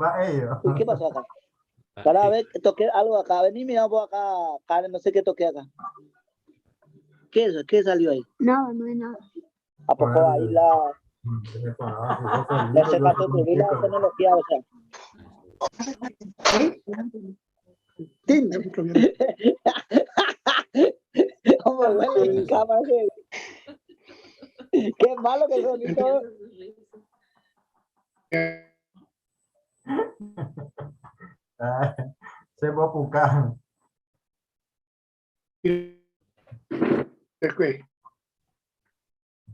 Va ellos. Uy, ¿qué pasó acá? Para ver, toqué algo acá. Vení, mira vos acá, Karen, no sé qué toqué acá. ¿Qué es? ¿Qué salió ahí? No, no es nada. ¿A poco ahí la secatoturbil, la tecnología, o sea? ¡Tin! ¿Cómo huele mi cama? Qué malo que sonito. Se va a buscar.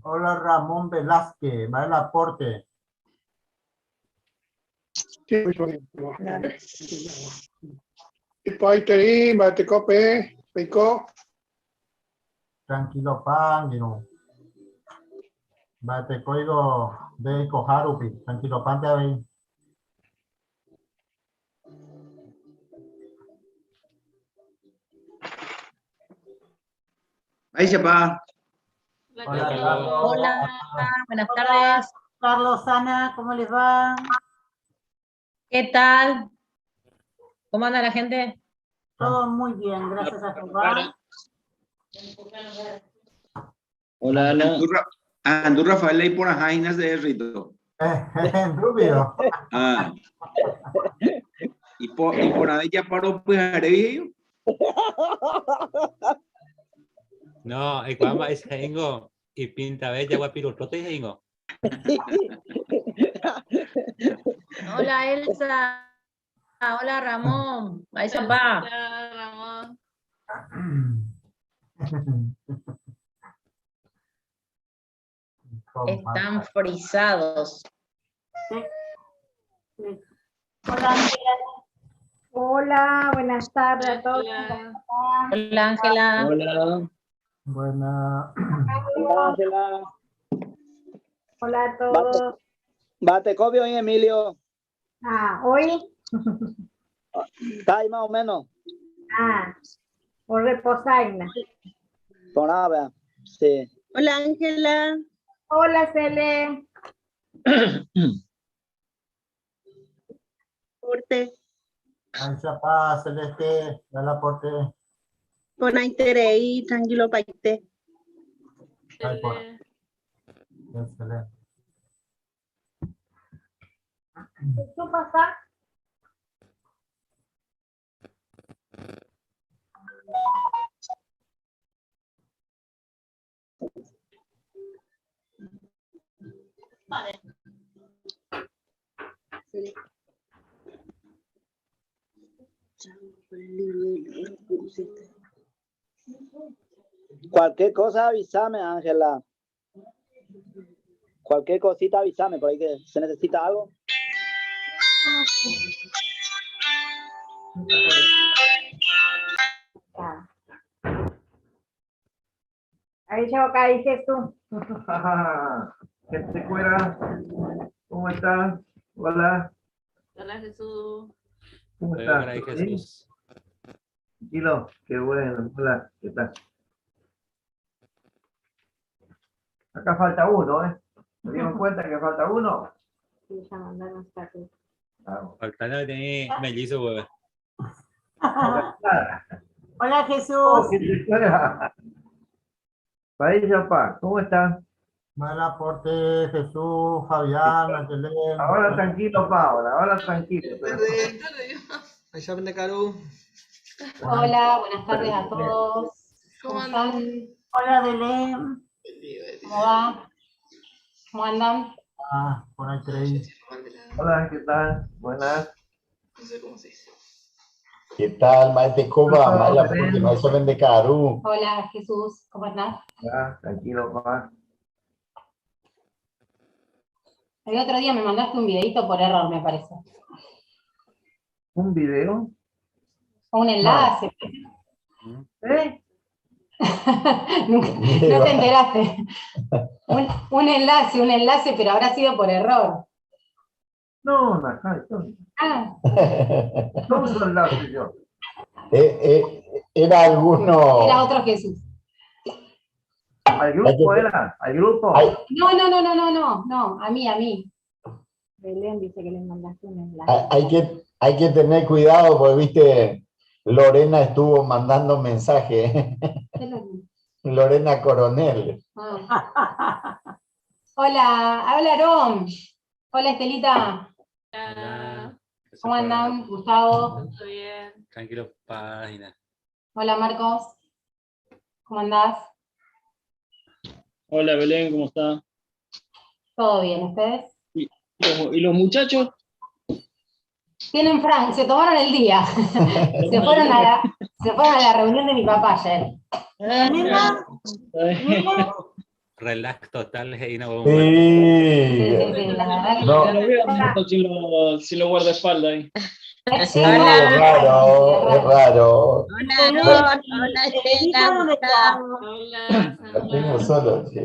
Hola Ramón Velázquez, va el aporte. Poi teri, bate cope, pico. Tranquilo pan, no. Va te código de Koharupi. Tranquilo pan te ahí. Ahí se va. Hola, Carlos. Hola, buenas tardes. Carlos, Ana, ¿cómo les va? ¿Qué tal? ¿Cómo anda la gente? Todo muy bien, gracias a Jehová. Hola, Ana. Andu Rafael ahí por las jainas de Rito. En Rubio. Ah. Y por ahí ya paró pues Arevillo. No, el cuama es Jaingo y pinta bella guapirutote Jaingo. Hola, Elsa. Hola, Ramón. Ahí se va. Hola, Ramón. Están frisados. Sí. Sí. Hola, Ángela. Hola, buenas tardes a todos. Hola. Hola, Ángela. Hola. Buena. Hola, Ángela. Hola a todos. Bate copio hoy, Emilio. Ah, hoy. Está ahí más o menos. Ah, o reposaina. Por nada, vea. Sí. Hola, Ángela. Hola, Cele. Porte. Ahí se va, Celeste, da el aporte. Con Aiterei, tranquilo, paite. Ahí por. Excelente. ¿Tú pasas? Vale. Cualquier cosa avísame, Ángela. Cualquier cosita avísame, por ahí que se necesita algo. Ahí yo acá dices tú. ¿Qué te cuera? ¿Cómo estás? Hola. Hola, Jesús. ¿Cómo Hola, estás? Jesús. Tranquilo, qué bueno. Hola, ¿qué tal? Acá falta uno, ¿eh? ¿Se dieron cuenta que falta uno? Sí, ya mandaron saque. Faltando de mellizo, güey. Hola, Jesús. ¿Qué te cuera? País Yapá, ¿cómo estás? Mal aporte, Jesús, Fabián, Angelén. Ahora tranquilo, Paola, ahora tranquilo. Ahí se vende caro. Hola, buenas tardes a todos. ¿Cómo andan? Hola, Belén. ¿Cómo va? ¿Cómo andan? Ah, por ahí creí. Hola, ¿qué tal? Buenas. No sé cómo se dice. ¿Qué tal, Maite Cuba? Maila, porque no se vende caro. Hola, Jesús. ¿Cómo estás? Ya, tranquilo, papá. El otro día me mandaste un videito por error, me parece. ¿Un video? O un enlace. ¿Eh? No te enteraste. Un enlace, pero habrá sido por error. No, acá, Ah. no uso el enlace yo. Era alguno. Era otro Jesús. ¿Al grupo era? ¿Al grupo? No, a mí. Belén dice que les mandaste un enlace. Hay que tener cuidado porque, viste, Lorena estuvo mandando mensajes. Lorena Coronel. Hola, habla Aarón. Hola, Estelita. Hola. ¿Cómo andan, Gustavo? Todo bien. Tranquilo, página. Hola, Marcos. ¿Cómo andás? Hola Belén, ¿cómo está? ¿Todo bien? ¿Ustedes? ¿Y los muchachos? Tienen Frank, se tomaron el día. se fueron a la reunión de mi papá ayer. Relax total, Heina. Sí. La verdad que No. Lo veo sin los guardaespaldas ahí. Sí, es raro, es raro. Hola, Aarón. Hola, Estela. Gustavo. Hola, La tengo solo. Sí.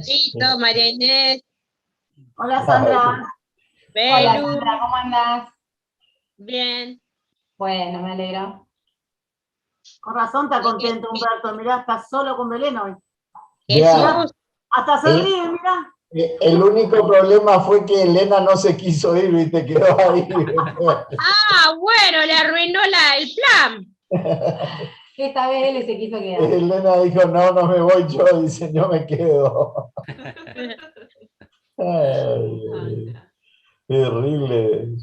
Listo, María Inés. Hola, Sandra. Hola, Belu. Sandra, ¿cómo andás? Bien. Bueno, me alegro. Con razón está contento, Humberto. Mirá, está solo con Belén hoy. Jesús. Hasta se ríe, mirá. El único problema fue que Elena no se quiso ir y te quedó ahí. Ah, bueno, le arruinó el plan. Esta vez él se quiso quedar. Elena dijo, no me voy yo, dice, yo me quedo. Ay, terrible.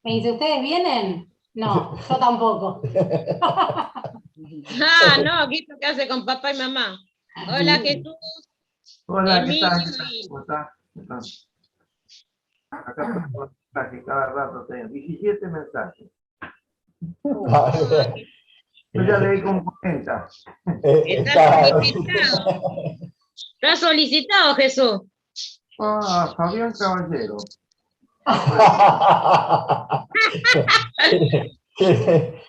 Me dice, ¿ustedes vienen? No, yo tampoco. Ah, no, ¿qué es lo que hace con papá y mamá? Hola, Jesús. Hola, ¿qué Emilio tal? y- ¿Cómo estás? Acá tengo mensajes, cada rato tengo 17 mensajes. Yo ya leí con 40. Está solicitado. Está solicitado, Jesús. Ah, Fabián Caballero.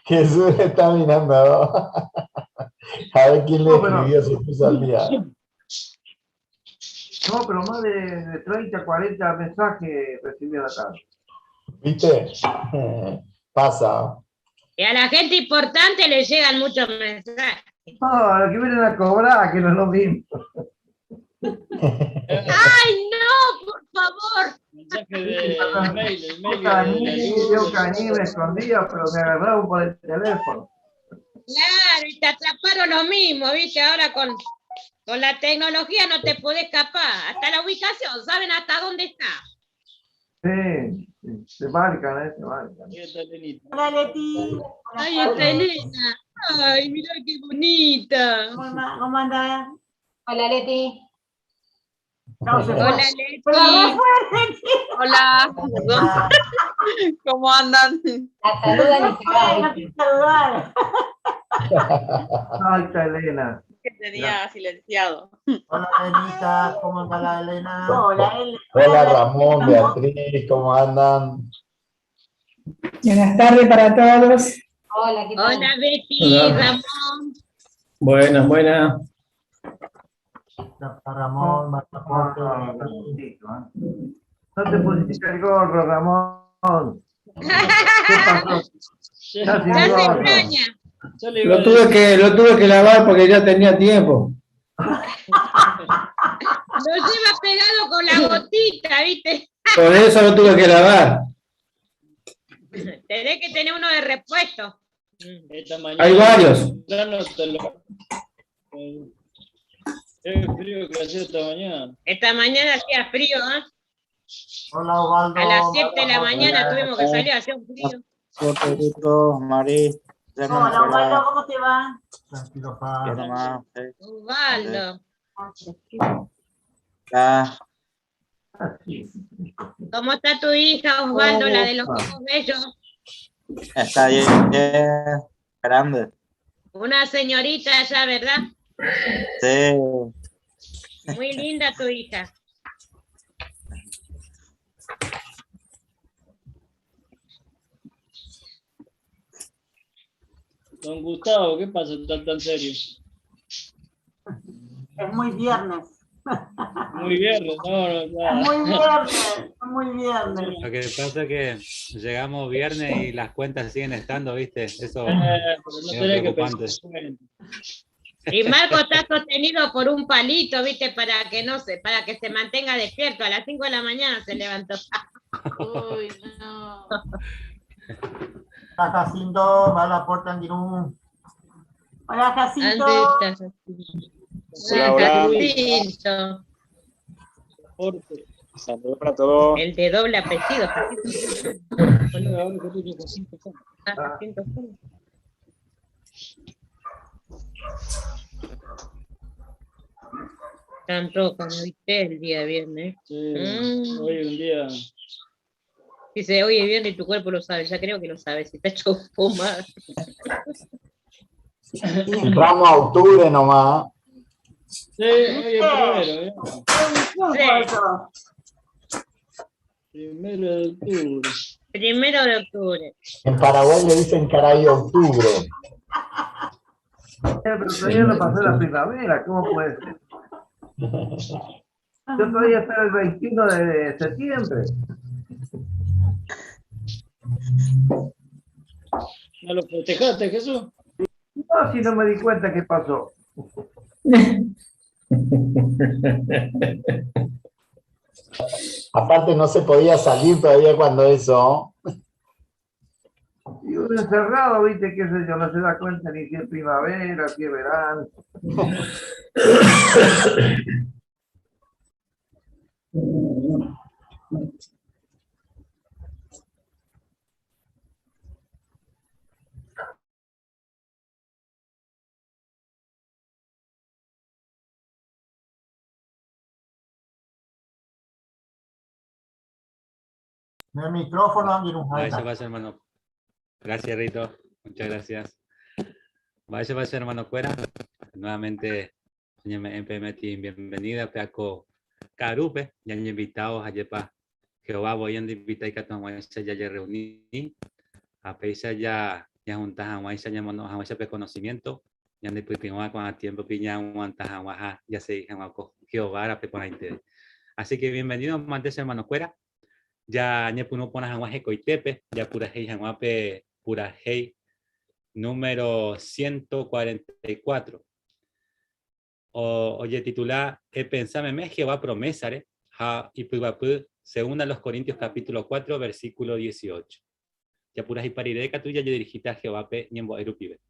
Jesús está mirando. A ver quién le escribió, se puso al día. No, pero más de 30, 40 mensajes recibí a la tarde. ¿Viste? Pasa. Y a la gente importante le llegan muchos mensajes. No, a los que vienen a cobrar, que no es lo mismo. ¡Ay, no, por favor! Mensaje de mail, Yo cañí, me escondía, pero me agarraron por el teléfono. Claro, y te atraparon lo mismo, ¿viste? Ahora con la tecnología no te podés escapar. Hasta la ubicación, saben hasta dónde está. Sí, se marcan, se marcan. Hola, Leti. Ay, esta Elena. Ay, mirá qué bonita. ¿Cómo andás? Hola, Leti. No, se fue. Hola, Leti. Pero re fuerte. Hola. ¿Cómo andan? La saludan y se van. No quiero saludar. Ay, está Elena. Que tenía silenciado. Hola, Elenita, ¿cómo anda la Elena? Hola, Elena. Hola Ramón, Beatriz, ¿cómo andan? Buenas tardes para todos. Hola, ¿qué tal? Hola, Betty, Hola. Ramón. Buenas, buenas. Ramón, no te pusiste el gorro, Ramón. ¿Qué pasó? Ya se extraña. Lo tuve que lavar porque ya tenía tiempo. Lo lleva pegado con la gotita, ¿viste? Por eso lo tuve que lavar. Tenés que tener uno de repuesto. Esta mañana, Hay varios. Qué frío que hacía esta mañana. Esta mañana hacía frío, ¿eh? Hola, Osvaldo. A las 7 de la mañana tuvimos que salir, hacía un frío. Hola, Osvaldo, ¿cómo te va? Tranquilo, pa. Osvaldo. ¿Cómo está tu hija, Osvaldo, la de los ojos bellos? Está bien, grande. Una señorita ya, ¿verdad? Sí. Muy linda tu hija. Don Gustavo, ¿qué pasa? ¿Estás tan serio? Es muy viernes. Muy viernes, no. Es muy viernes, es muy viernes. Lo que pasa es que llegamos viernes y las cuentas siguen estando, ¿viste? Eso Pero no es tenés que preocupante. pensar. Y Marco está sostenido por un palito, ¿viste? Para que se mantenga despierto. A las 5 de la mañana se levantó. Uy, no. Hola, Jacinto, va a la puerta en Girún. Hola, Jacinto. ¿Dónde está Jacinto? Saludos para todos. El de doble apellido. Jacinto. Tan rojo, ¿no viste? El día viernes. Sí, hoy un día. Dice, hoy es viernes y tu cuerpo lo sabe. Ya creo que lo sabe. Si está hecho fumar. Entramos a octubre nomás. Sí, hoy es primero. Primero de octubre. Primero de octubre. En Paraguay le dicen caray octubre. Pero todavía no pasó la primavera, ¿cómo puede ser? Yo todavía espero el 21 de septiembre. ¿No lo festejaste, Jesús? No, si no me di cuenta qué pasó. Aparte no se podía salir todavía cuando eso. Y uno encerrado, viste, qué sé yo, no se da cuenta ni si es primavera, si es verano. El micrófono, Vaya, vaya, hermano. Gracias, Rito. Muchas gracias. Vaya, vaya, hermano Cuera. Nuevamente, MPMT, bienvenida. Peaco Carupe, ya han invitado a Yepa. Jehová, voy a invitar a Tamaisa ya reuní. A Peisa ya juntas a Maisa, ya monos a Maisa conocimiento. Ya de Pipinua con a tiempo piña, guantas a Guaja, ya se dije a Jehová, a Pepa interés. Así que bienvenido, mantes, hermano Cuera. Ya ñepuno ponas aguaje coitepe, ya pura hei aguape pura hei número 144. Oye, titular, pensame me Jehová promesare, ha y puibapu, según a los Corintios capítulo 4, versículo 18. Ya pura hei parideca tuya, yo dirigiste a Jehová pe ñembo erupibe.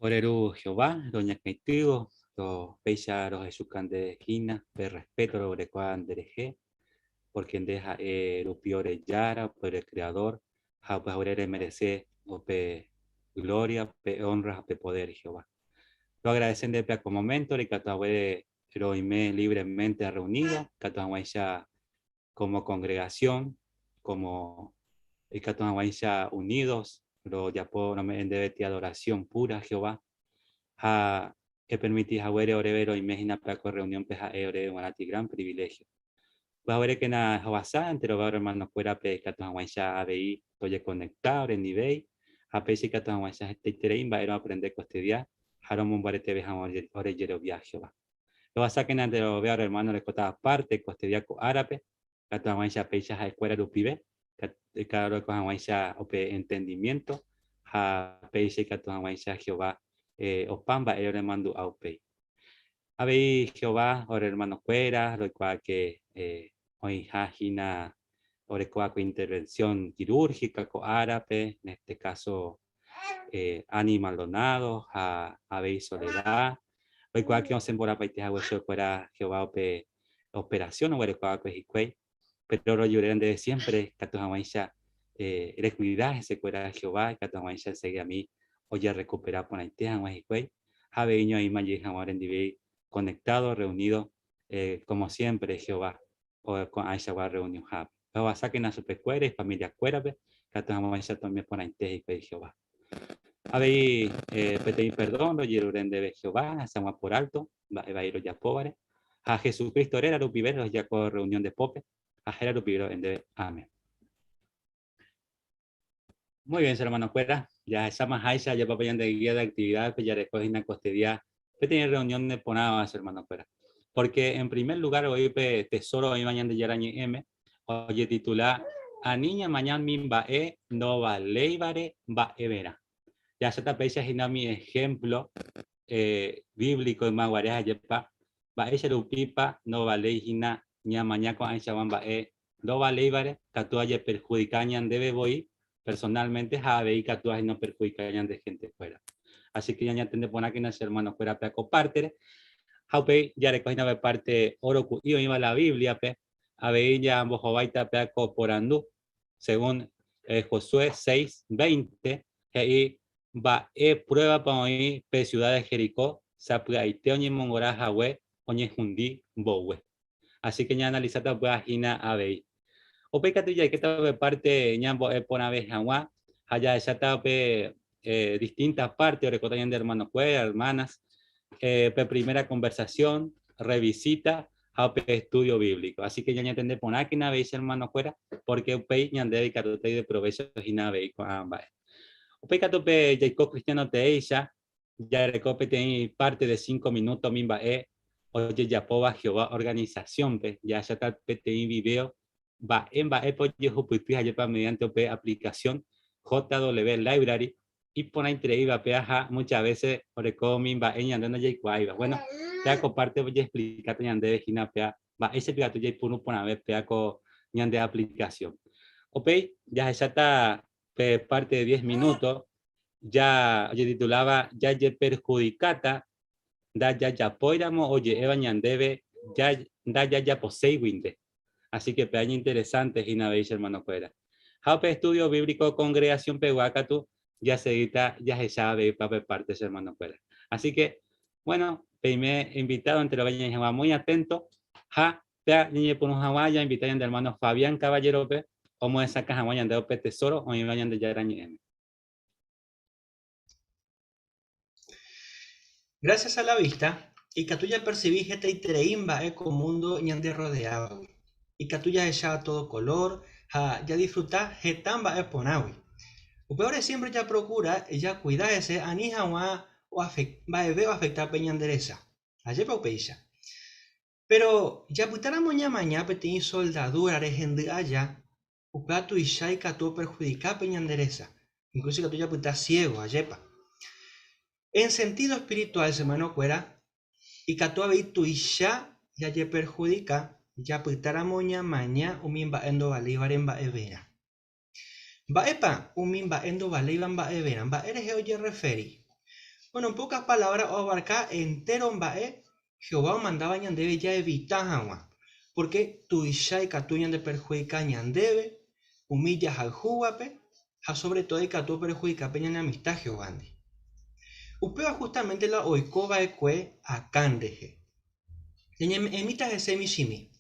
Oreru Jehová, doña Caitigo, los peisa los Jesucan de esquina, de respeto lo brecuan de reje, porque deja rupiore yara, por el creador, ja pues orere merece, o pe gloria, pe honra, pe poder Jehová. Lo agradecen de pe como momento, y que lo ime libremente reunido, que como congregación, como y que unidos, lo yapo no me debe adoración pura Jehová. Ha que permití a ver orevero imagina para reunión peja ore un gran privilegio. Va a ver que na Javasá entero va a hermano fuera pe que tu hawaisha ABI toye conectado en nivel a pe si que tu hawaisha este terein va a aprender costedia harom un barete beja ore yero viaje va. Lo va a sacar ante lo veo hermano le cota parte costedia co árabe que tu hawaisha pe ya escuela lu pibe que cada con hawaisha ope entendimiento ha pe si que tu hawaisha Jehová opamba el hermano aupe. Habéis Jehová, ora hermano fuera, lo cual que hoy hajina, ora cual intervención quirúrgica con árabe, en este caso animal donado, habéis soledad, lo cual que os embora paite a hueso fuera Jehová operación o ora cual que es pero lo lloran de siempre, que tu amaisha eres cuidar ese fuera Jehová, que tu amaisha sigue a mí, oye recuperar por ahí te han hueso, habéis no hay mayor amor en divi conectado, reunido, como siempre, Jehová, o con Aisha reunión. Jehová saquen a su pescuera y familia cuérabe, que a tu Aisha también por ahí y Jehová. Habéis pedir perdón, lo lleruren de Jehová, a San Juan por alto, va a ir ya pobre. A Jesucristo era lo pibero, ya con reunión de pope, a Jera lo pibero en debe. Amén. Muy bien, hermanos, fuera. Ya estamos Aisha, ya papayan de guía de actividad, pues ya recogen la costedia. Tiene reunión de ponadas, hermano, fuera. Porque en primer lugar, hoy tesoro, hoy mañana de Yarañi M, oye titular, a niña mañana min va no va leivare va vera. Ya se te pesa mi ejemplo bíblico en Maguarea, yepa, va ese rupipa, no va leijina, ña mañana con Aisha va no va leivare, catuaye perjudicañan debe voy, personalmente, jabe y catuaje no perjudicañan de gente fuera. Así que ya entendemos por aquí nace hermano fuera para compartir. Haupe ya recogen a parte oro y iba la Biblia pe a ver ya ambos jovaita pe por andú según Josué 6:20 y va prueba para hoy pe ciudad de Jericó sapra y te oñe mongora jawe oñe jundi bowe. Así que ya analizada pues agina a ver. Ope que ya que está parte ñambo por una vez agua allá ya está pe distintas partes, recordarían de hermanos fuera, hermanas, primera conversación, revisita, estudio bíblico. Así que ya entendé por aquí na veis hermanos fuera, porque upei ya dedicado de provecho y na veis con ambas. Upei que tope Jacob Cristiano te ella, ya recope tiene parte de 5 minutos mimba oye ya poba Jehová organización pe, ya está pe video, va en va pues yo jupipi allá mediante op aplicación JW Library. Y por ahí iba peaja muchas veces por el coming va en yandana ya igual bueno ya comparte voy a explicar yande de gina pea va ese pigato ya por una vez pea con yande aplicación ok ya está parte de 10 minutos ya oye titulaba ya perjudicata da ya poiramo oye eva yandebe ya da ya posee winde así que pea interesante gina veis hermano fuera Jaupe estudio bíblico congregación pehuacatu ya se edita, ya se sabe para parte de hermano fuera. Así que, bueno, primer invitado entre los baños muy atento. Ja, ya niñe por un hawaya, invitaron de hermano Fabián Caballero, como esa caja vayan de OP Tesoro o vayan de Yarañi M. Gracias a la vista, y que tú ya percibís este itreimba eco mundo ñande rodeado. Y que tú ya echaba todo color, ya disfrutás getamba eponawi. O peor es siempre ya procura, ya cuida ese anija o afectar peña endereza. Allá pa peisa. Pero ya putara moña maña petín soldadura de allá, o tu isha y catu perjudicar peña endereza. Incluso que tú ya putas ciego, allá. En sentido espiritual, semana cuera, y que tú habéis tu isha ya ye perjudica, ya putara moña maña o mimba endo valíbar en evera. Baepa, un mimba endo valeiban baeveran, baere oye referi. Bueno, en pocas palabras, o abarcar entero mba'e, Jehová mandaba ñandebe ya evitar agua. Porque tu isha y catu ñande perjudica ñandebe, humilla al jugape, a sobre todo y catu perjudica peña en amistad Jehová. Upeba justamente la oikoba ekue a kandeje. Emitas ese mishimi.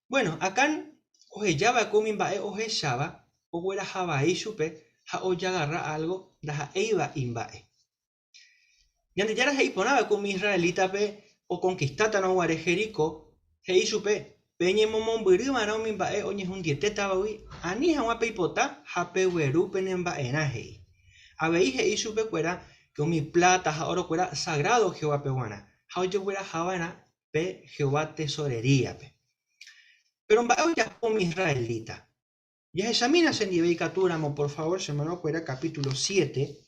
Bueno, acá oje yaba kumin bae oje shaba, o huera jaba ishupe, ha o agarra algo, da eiba imbae. Yande yara hei ponaba con mi israelita pe, o conquistata no guare Jericó, hei ishupe, peñe momon burima no min bae oñe un dieteta baui, ani hawa pe ipota, ha pe weru penen bae na hei. Abei hei ishupe cuera, que mi plata, ha oro cuera sagrado Jehová peruana, ha oye huera javana pe Jehová tesorería pe. Pero en bae ya con mi israelita. Ya examina se nivel capturamos, por favor, semana cuera capítulo 7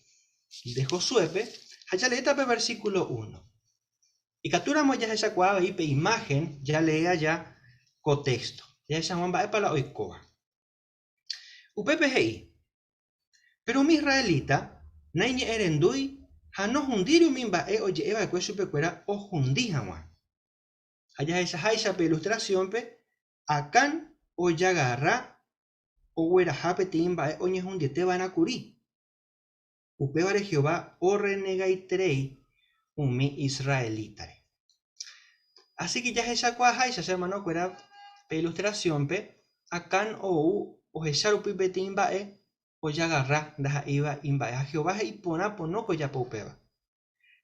de Josué, allá leeta versículo 1. Y capturamos ya esa cuava y imagen, ya lea ya contexto. Ya esa mamba para la oikoa. UPPGI. Pero mi israelita, naine erendui, no hundiru min bae oye eva que supe cuera o hundi jamás. Allá esa haisha pe ilustración pe, akan o yagarra o huera hape timba oñe un diete van a curí. Upebare Jehová o renegaiterei mi israelita. Así que ya esa cuaja y se hermano cuera pe ilustración pe akan o echar upipe timba o ya agarra da iba imba a Jehová y pona ponoco ya upeba.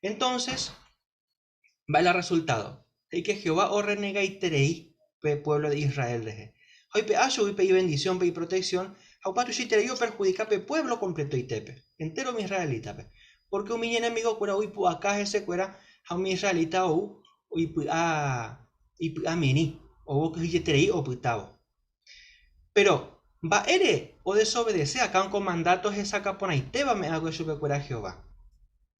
Entonces va el resultado de que Jehová o renegaiterei pe pueblo de Israel deje. Hoy pe ayo y pe bendición pe protección, aupatu si te yo perjudica pe pueblo completo y tepe, entero mi israelita pe. Porque un mi enemigo cuera hoy pu acá ese cuera a mi israelita o y pu a mini o que terei o putao. Pero va ere o desobedece acá con mandatos esa capona y teba me hago eso pe cuera Jehová.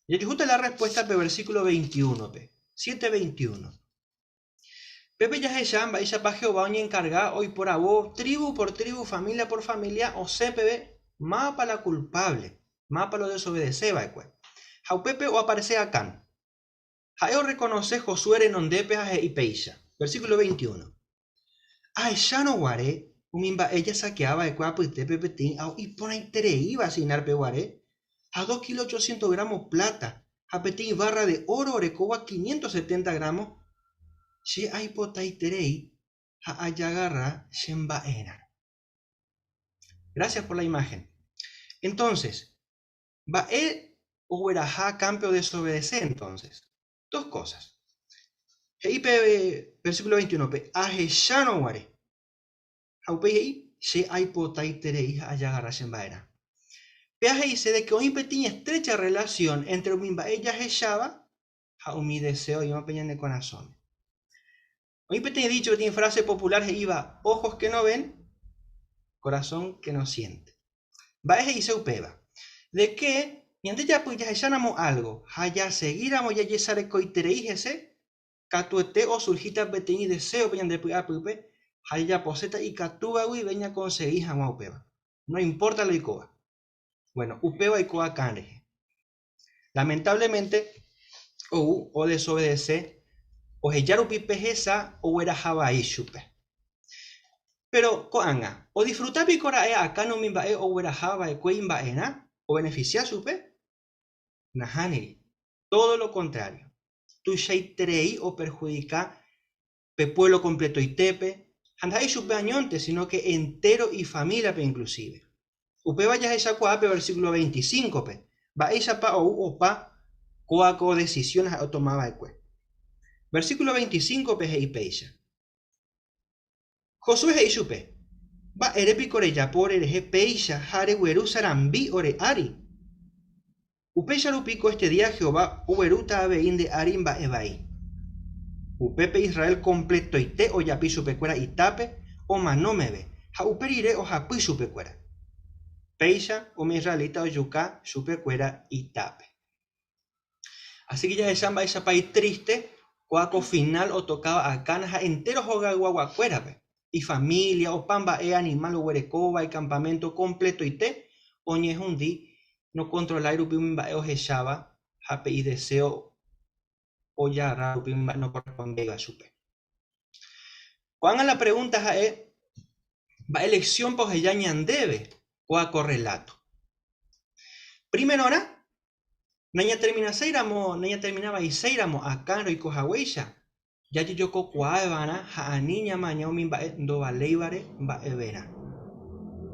Y justo la respuesta pe versículo 21 pe 7:21. Pepe ya se llama, ella para Jehová oñe encarga hoy por abo, tribu por tribu, familia por familia, o CPB, más para la culpable, más para lo desobedecer, va pues. Jau Pepe o aparece acá. Jaeo reconoce Josué en ondepe y peisha. Versículo 21. A ella no guare, umimba ella saqueaba de cuapo y tepe petín, y pone interés iba a asignar pe guare, a 2,8 kg plata, a petín barra de oro, orecoba 570 gramos, si hay potaiterei a ayagarra shembaena. Gracias por la imagen. Entonces, va el o verajá cambio de desobedecer entonces. Dos cosas. Versículo 21. Ajeshano guare. Haupei si hay potaiterei a ayagarra shembaena. Peaje dice de que hoy tiene estrecha relación entre un ella eshaba a un mi deseo y un peña de corazón. Hoy he dicho que tiene frase popular que iba ojos que no ven, corazón que no siente. Va a dice upeba. De que, mientras ya pues ya llamamos algo, ya seguiramos ya yesare coitereíjese, catuete o surgita beteni deseo peñan de pupe, ya poseta y catuba y veña conseguir jamás upeba. No importa lo icoa. Bueno, upeba y coa canreje. Lamentablemente, o desobedece, o heyaru pipejesa o era jabai chupe. Pero coanga, o disfrutar picora acá no mimbae o era jabai cuimbaena o beneficiar chupe. Nahaniri. Todo lo contrario. Tu shaitrei o perjudica pe pueblo completo y tepe. Andai chupe añonte, sino que entero y familia pe inclusive. Upe vaya esa cuape versículo 25 pe. Va esa pa o pa coaco decisiones o tomaba de cue. Versículo 25 peje y peisha. Josué he supe. Va erepicore ya por ereje peisha jare weru sarambi ore ari. Upeisha lupico este día Jehová ueruta abein de arim va ebai. Upepe Israel completo y te o yapi supecuera y tape o manomebe. Ja uperire o japi supecuera. Peisha o mi israelita o yuca supecuera y tape. Así que ya se llama esa país triste. Cuaco final o tocaba a canaja enteros o guaguacuera y familia o pamba animal o huerecoba y campamento completo y te oñejundi no controlar upimba o jeshaba Hape y deseo o ya rapimba no corresponde a supe. Cuando la pregunta es, ¿va elección pues ella ñandebe o a correlato? Primero, ¿no? Naña terminaba y seiramo a caro y cojahueya. Ya yo cocuavana a niña mañana mi do valeibare va evera.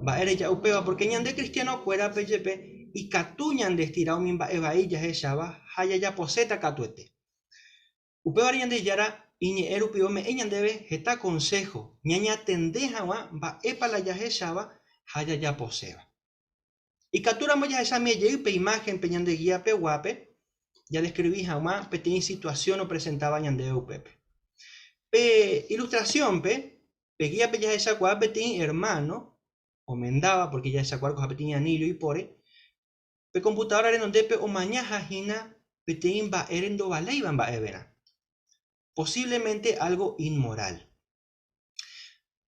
Va ere ya upeva porque ñande cristiano fuera PGP y catuñan de estirado mi va evailla echaba haya ya poseta catuete. Upeva ñande yara y ni erupio me ñandebe está consejo ñaña tendeja va epa la ya echaba haya ya poseba. Y captura moya esa me lleve imagen peñando de guía pe guape, ya describí jamás pe tiene situación o presentaba ñande upepe. Pe ilustración pe guía pe ya esa guape tiene hermano, o mendaba porque ya esa guape tenía anillo y pore, pe computadora en donde pe o mañaja jina pe tiene va erendo valeiban va evera. Posiblemente algo inmoral.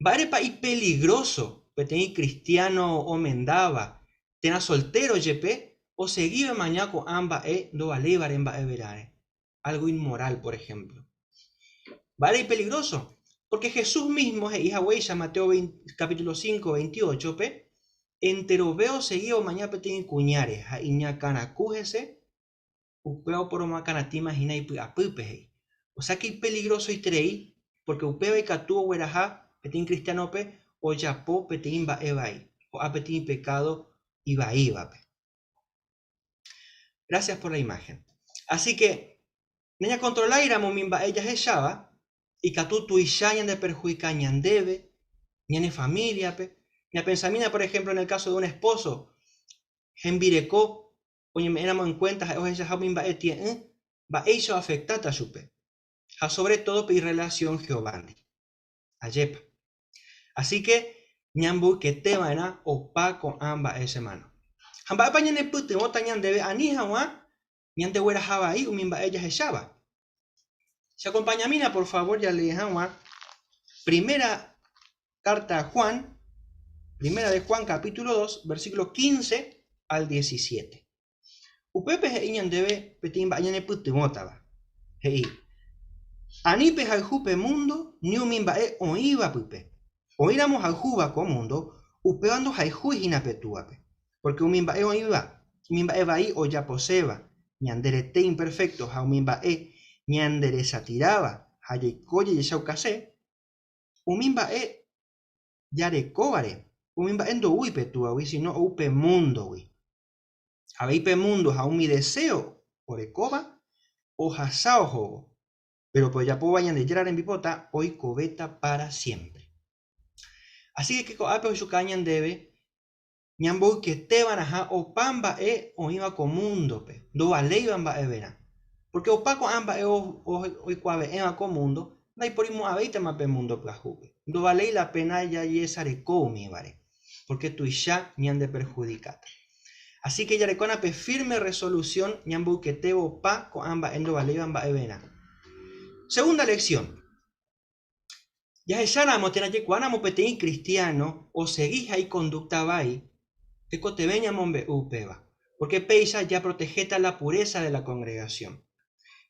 Va erepa y peligroso, pe tiene cristiano o mendaba. Tena soltero yepe o seguido mañana con amba do alevar en everare. Algo inmoral, por ejemplo. Vale y peligroso, porque Jesús mismo, hija huella, Mateo 20, capítulo 5, 28, pe, entero veo seguido mañana pe tiene cuñares, a iña cana cújese, upeo por uma canatima jina y apupe. O sea que es peligroso y trei, porque upeo y catuo hueraja, pe tiene cristiano pe, o yapo pe tiene va evai, o a pe tiene pecado y va. Gracias por la imagen. Así que, niña controlar ira momimba ella echaba, y catu tu ishayan de perjudicar ñandebe, ñane familia, pe. Ña pensamina, por ejemplo, en el caso de un esposo, gembirecó, oye, me éramos en cuenta, o ella jamimba etie, va eso afectata supe. Ja sobre todo pe relación geobandi. Ayepa. Así que, ñambu que te van a opa con amba ese mano. Hamba pa ñane pute mota ñandebe anija wa ñande huera jaba ahí umimba ella echaba. Se acompaña a Mina, por favor, ya le dejamos. Primera carta a Juan, primera de Juan, capítulo 2, versículo 15 al 17. Upepe he ñandebe petimba ñane pute mota va. Hei. Anipe al jupe mundo, ni umimba oiva pupe. Oíramos al juba con mundo, upeando al juijina petuape. Porque umimba oiva, umimba eva ahí o ya poseba, ñanderete imperfecto, ja umimba ñandere satiraba, haye coye y shaucase, umimba yare cobare, umimba endo ui petua, ui, sino upe mundo, ui. Habeipe mundo, ja mi deseo, orecoba, o jasao jogo, pero pues ya puedo vayan de llegar en bipota, hoy cobeta para siempre. Así que ape su cañan debe, ñambo que te van a o pamba o iba con mundo, pe, do aleiban va evera. Porque opaco amba o cuave eva con mundo, dai por imo abeite mape mundo plajuve. Do valei la pena ya y esa reco mi vare. Porque tu ya ñan de perjudicata. Así que ya recona pe firme resolución ñambo que te opa con amba endo valeiban va evera. Segunda lección. Ya echáramos tenaye cuánamo petén cristiano o seguís ahí conducta vai que te veñamos upeva. Porque peisa ya protegeta la pureza de la congregación.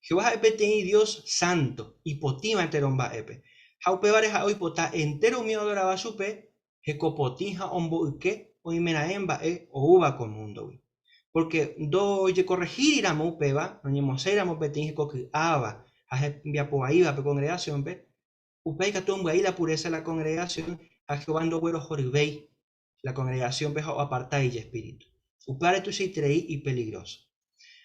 Jehová petén Dios santo y potima enteromba epe. Jaupevares a hoy pota entero mío adoraba supe que copotinja ombo uke o imenaemba o uva con mundo. Porque do ye corregir iramo upeva, no ñemoséramos petén que ava a via po ahí va pe congregación pe. Upei catumba ahí la pureza de la congregación, a Jehová ando güero joribei, la congregación pejo aparta y espíritu. Upare tu trei y peligroso.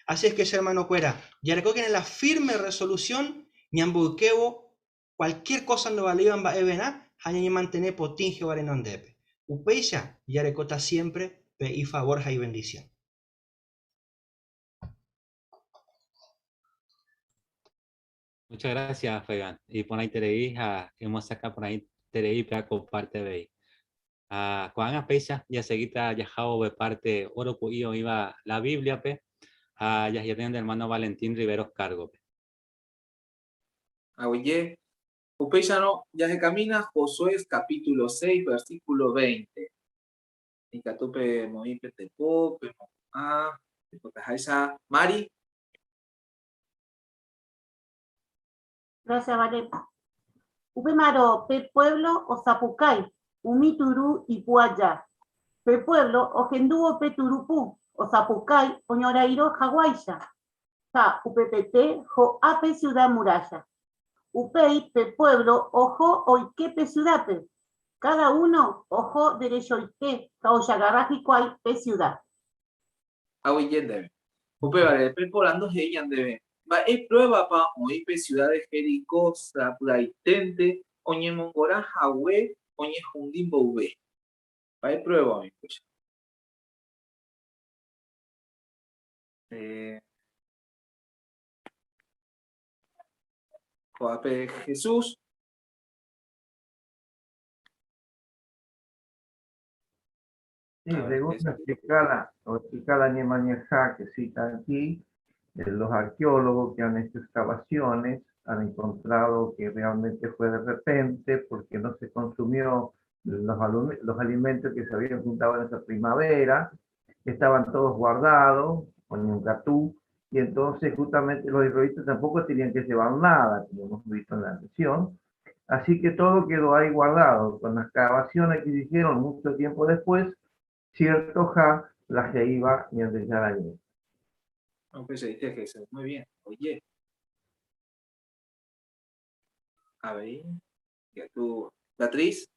Así es que ese hermano cuera, ya recogen la firme resolución, ñambuquebo, cualquier cosa no valían va a evenar, haña mantener potingio varenondepe. Upei ya recota siempre pe y favor y bendición. Muchas gracias, Fegan. Y por ahí tereí, hemos sacado por ahí tereí para comparte veis. Cuando a pecha ya seguita ya jao de parte oro cuyo iba la Biblia pe, ya tienen el hermano Valentín Riveros Cargo pe. Oye, Upeyano ya se camina, Josué capítulo 6, versículo 20. Y catupe moipe te pope, Mari, Gracias, vale. Upemaro, pe pueblo o zapucay, umituru y puaya. Pe pueblo o genduo pe turupu, o zapucay, oñorairo jaguaya. Ja, uppt, jo ape ciudad muralla. Upei, pe pueblo, ojo oike ciudad. Cada uno, ojo derecho oike, caoyagaraji cuay pe ciudad. Awi yendebe. Upe vale, preparando he yandebe. Va es prueba pa oipe ciudad de Jericó, Sapraitente, oñe mongora jawe, oñe jundimbo ube. Va es prueba mi pues. Joape Jesús. Sí, según explica la Ñemañejá que cita aquí, los arqueólogos que han hecho excavaciones han encontrado que realmente fue de repente porque no se consumió los alimentos que se habían juntado en esa primavera, estaban todos guardados con un gatú, y entonces justamente los israelitas tampoco tenían que llevar nada, como hemos visto en la lección, así que todo quedó ahí guardado. Con las excavaciones que hicieron mucho tiempo después, cierto ja, la que iba y el allí. No, pues ahí te Jesús. Muy bien. Oye. A ver. Ya tú, Beatriz.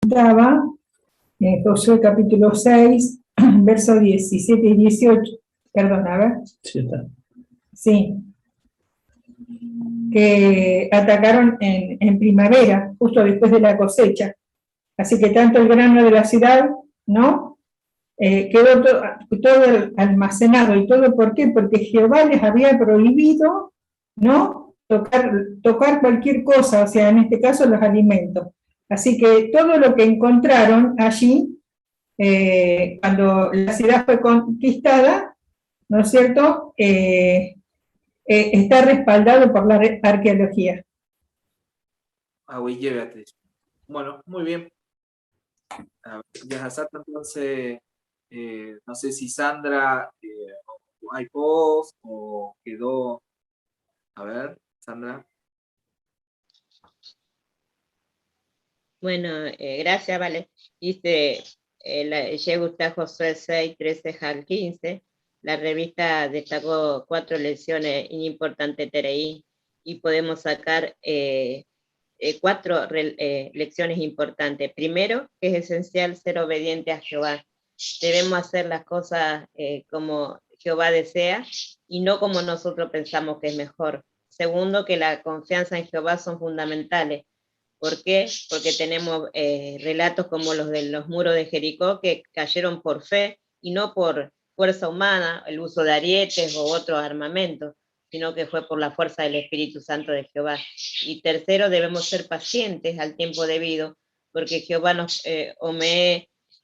Daba Josué capítulo 6, versos 17 y 18. Perdón, a ver. Sí. Que atacaron en primavera, justo después de la cosecha. Así que tanto el grano de la ciudad, ¿no? Quedó todo almacenado. ¿Y todo por qué? Porque Jehová les había prohibido, ¿no? Tocar cualquier cosa, o sea, en este caso los alimentos. Así que todo lo que encontraron allí, cuando la ciudad fue conquistada, ¿no es cierto?, está respaldado por la arqueología. Oye, Beatriz. Bueno, muy bien. Ya Sata, entonces, no sé si Sandra hay post o quedó. A ver, Sandra. Bueno, gracias, vale. Dice, Yegusta Josué 6, 13 al 15. La revista destacó 4 lecciones importantes Tereí y podemos sacar 4 lecciones importantes. Primero, que es esencial ser obediente a Jehová. Debemos hacer las cosas como Jehová desea y no como nosotros pensamos que es mejor. Segundo, que la confianza en Jehová son fundamentales. ¿Por qué? Porque tenemos relatos como los de los muros de Jericó que cayeron por fe y no por fuerza humana, el uso de arietes o otros armamentos, sino que fue por la fuerza del Espíritu Santo de Jehová. Y tercero, debemos ser pacientes al tiempo debido, porque Jehová nos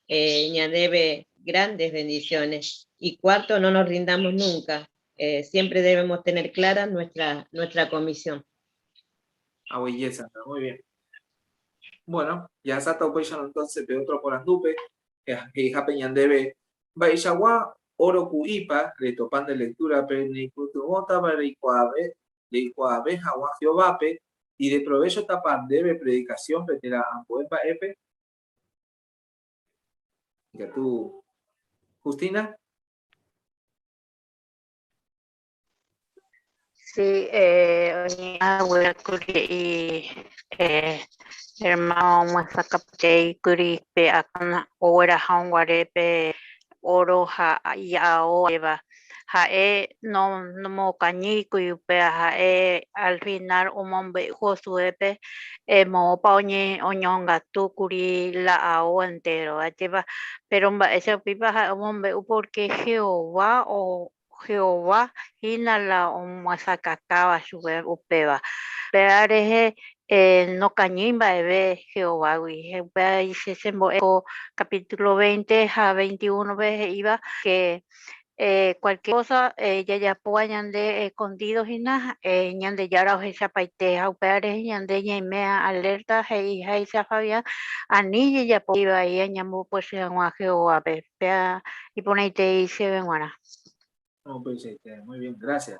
añade grandes bendiciones. Y cuarto, no nos rindamos nunca. Siempre debemos tener clara nuestra comisión. Ah, belleza, muy bien. Bueno, ya Sata Upeyano entonces de otro por Andupe, que Japeñan debe Baishagua, Oro Cuipa, le topan de lectura, Penicutumota, Baricuabe, Jagua Jeovape, y de provecho tapan debe predicación, Petera Ampuepa Epe. Ya tú, Justina. Sí, hermano Masacapte Kuri pe akan ora hanguarepe oro ha yao eva ha no mo cañi cuipe ha al final umombe josuepe mo paoñe oñonga tu kuri la ao entero ateva pero ese pipa ha umombe porque Jehová hinala masacacaba sube upeva peareje no cañimba eve Jehová dice capítulo 20 a 21 veces iba que cualquier cosa ya puedan de escondidos y nada ñande yara o esa paiteja upeareje ñande ñaimea alerta hija esa Fabián anilla ya iba ahí ñambo pues en Jehová pea y ponete y se ven buena. Muy bien, gracias.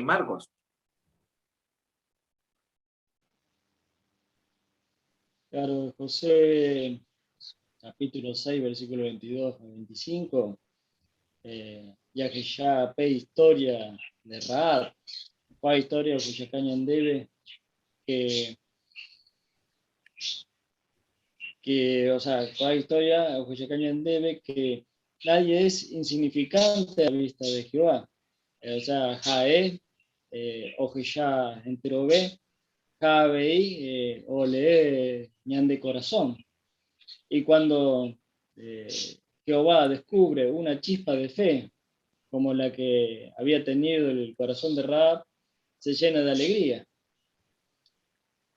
Marcos. Claro, José, capítulo 6, versículo 22 a 25, ya que ya pe historia de Raab, pa historia de Cuyacañan debe, o sea, pa historia de Cuyacañan debe que nadie es insignificante a la vista de Jehová. O sea, Jaé, Ojellá enterobé, Jabeí, Ole, ñan de corazón. Y cuando Jehová descubre una chispa de fe, como la que había tenido el corazón de Raab, se llena de alegría.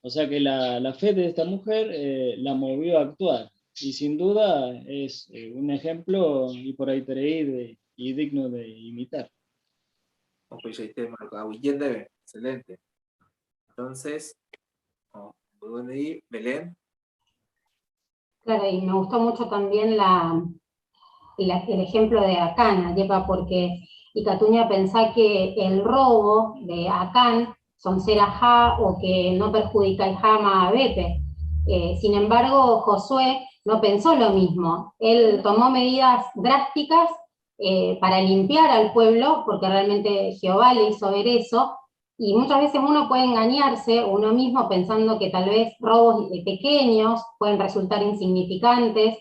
O sea que la fe de esta mujer la movió a actuar. Y sin duda es un ejemplo y por ahí tereír y digno de imitar. Excelente. Entonces, Belén. Claro, y me gustó mucho también el ejemplo de Acán, Yepa, porque Icatuña pensá que el robo de Acán son serajá o que no perjudica el jama a Bepe. Sin embargo, Josué no pensó lo mismo. Él tomó medidas drásticas para limpiar al pueblo, porque realmente Jehová le hizo ver eso, y muchas veces uno puede engañarse uno mismo pensando que tal vez robos pequeños pueden resultar insignificantes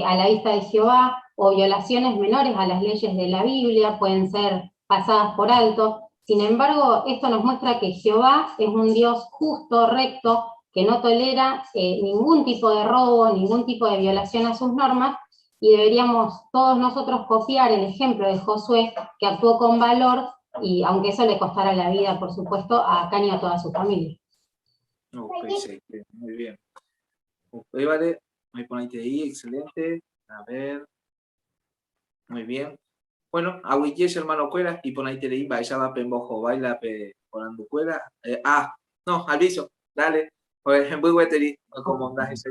a la vista de Jehová, o violaciones menores a las leyes de la Biblia pueden ser pasadas por alto. Sin embargo, esto nos muestra que Jehová es un Dios justo, recto, que no tolera ningún tipo de robo, ningún tipo de violación a sus normas, y deberíamos todos nosotros copiar el ejemplo de Josué, que actuó con valor, y aunque eso le costara la vida, por supuesto, a Acán y a toda su familia. Sí, muy bien. Vale, me ponéis ahí, excelente. A ver. Muy bien. Bueno, Aguilles, hermano Cuera, y ponéis ahí, vaya va pembojo, baila ponando Cuera. No, aviso, dale. Pues en Buigueteri, como andas ese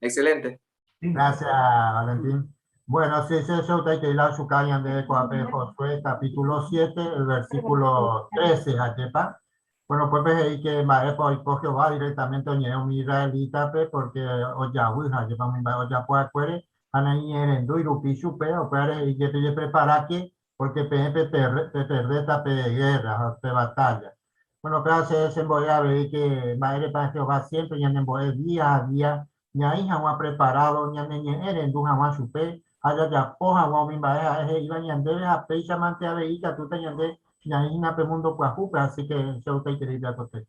excelente. Gracias, Valentín. Bueno, sí, yo te que ir su caña de Josué, capítulo 7, el versículo 13, Atepa. Bueno, pues ves ahí que Maepo y coge va directamente a un israelita, porque oya, Ouija, lleva mi oya, pues acuere, Anaí en Duiru, Pichupe, o y que te prepara que, porque te perde tape de guerra, de batalla. Bueno, pero se voy a ver que Maere para Jehová siempre, y en día a día, ñai hawa preparado ñaneñe eren du hawa chupe haya ya po hawa mi bae eje iba ñande a pecha mante a veika tu te ñande ñai na pe mundo kwa jupe, así que se usted quiere ir a tote.